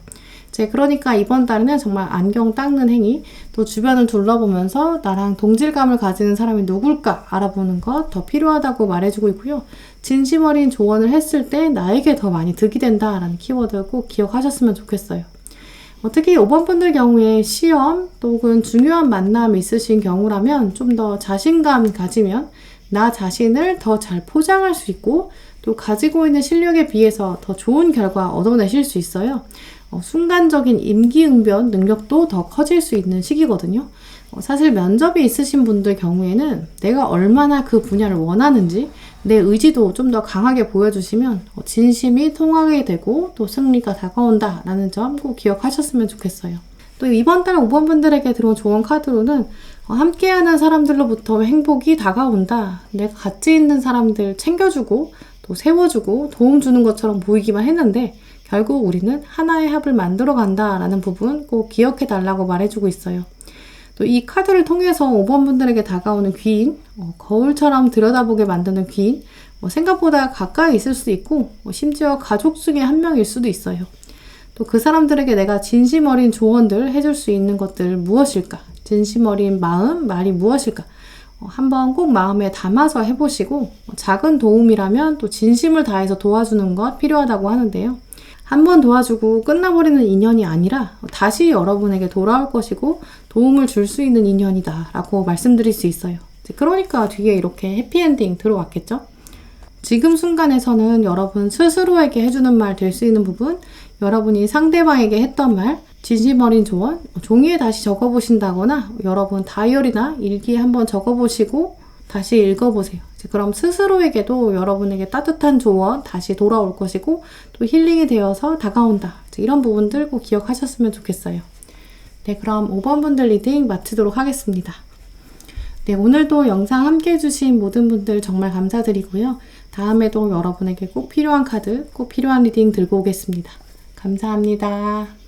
그러니까 이번 달에는 정말 안경 닦는 행위, 또 주변을 둘러보면서 나랑 동질감을 가지는 사람이 누굴까 알아보는 것 더 필요하다고 말해주고 있고요. 진심 어린 조언을 했을 때 나에게 더 많이 득이 된다라는 키워드 꼭 기억하셨으면 좋겠어요. 특히 5번 분들 경우에 시험 또는 중요한 만남이 있으신 경우라면 좀 더 자신감 가지면 나 자신을 더 잘 포장할 수 있고, 또 가지고 있는 실력에 비해서 더 좋은 결과 얻어내실 수 있어요. 순간적인 임기응변 능력도 더 커질 수 있는 시기거든요. 사실 면접이 있으신 분들 경우에는 내가 얼마나 그 분야를 원하는지 내 의지도 좀 더 강하게 보여주시면 진심이 통하게 되고 또 승리가 다가온다 라는 점 꼭 기억하셨으면 좋겠어요. 또 이번 달 5번 분들에게 들어온 조언 카드로는 함께하는 사람들로부터 행복이 다가온다. 내가 같이 있는 사람들 챙겨주고 또 세워주고 도움 주는 것처럼 보이기만 했는데 결국 우리는 하나의 합을 만들어 간다 라는 부분 꼭 기억해 달라고 말해주고 있어요. 또 이 카드를 통해서 5번 분들에게 다가오는 귀인, 거울처럼 들여다보게 만드는 귀인, 생각보다 가까이 있을 수도 있고 심지어 가족 중에 한 명일 수도 있어요. 또 그 사람들에게 내가 진심 어린 조언들 해줄 수 있는 것들 무엇일까? 진심 어린 마음, 말이 무엇일까? 한번 꼭 마음에 담아서 해보시고 작은 도움이라면 또 진심을 다해서 도와주는 것 필요하다고 하는데요. 한번 도와주고 끝나버리는 인연이 아니라 다시 여러분에게 돌아올 것이고 도움을 줄 수 있는 인연이다 라고 말씀드릴 수 있어요. 그러니까 뒤에 이렇게 해피엔딩 들어왔겠죠? 지금 순간에서는 여러분 스스로에게 해주는 말 될 수 있는 부분, 여러분이 상대방에게 했던 말, 진심 어린 조언, 종이에 다시 적어보신다거나 여러분 다이어리나 일기에 한번 적어보시고 다시 읽어보세요. 그럼 스스로에게도 여러분에게 따뜻한 조언 다시 돌아올 것이고 또 힐링이 되어서 다가온다. 이런 부분들 꼭 기억하셨으면 좋겠어요. 네, 그럼 5번 분들 리딩 마치도록 하겠습니다. 네, 오늘도 영상 함께 해주신 모든 분들 정말 감사드리고요. 다음에도 여러분에게 꼭 필요한 카드, 꼭 필요한 리딩 들고 오겠습니다. 감사합니다.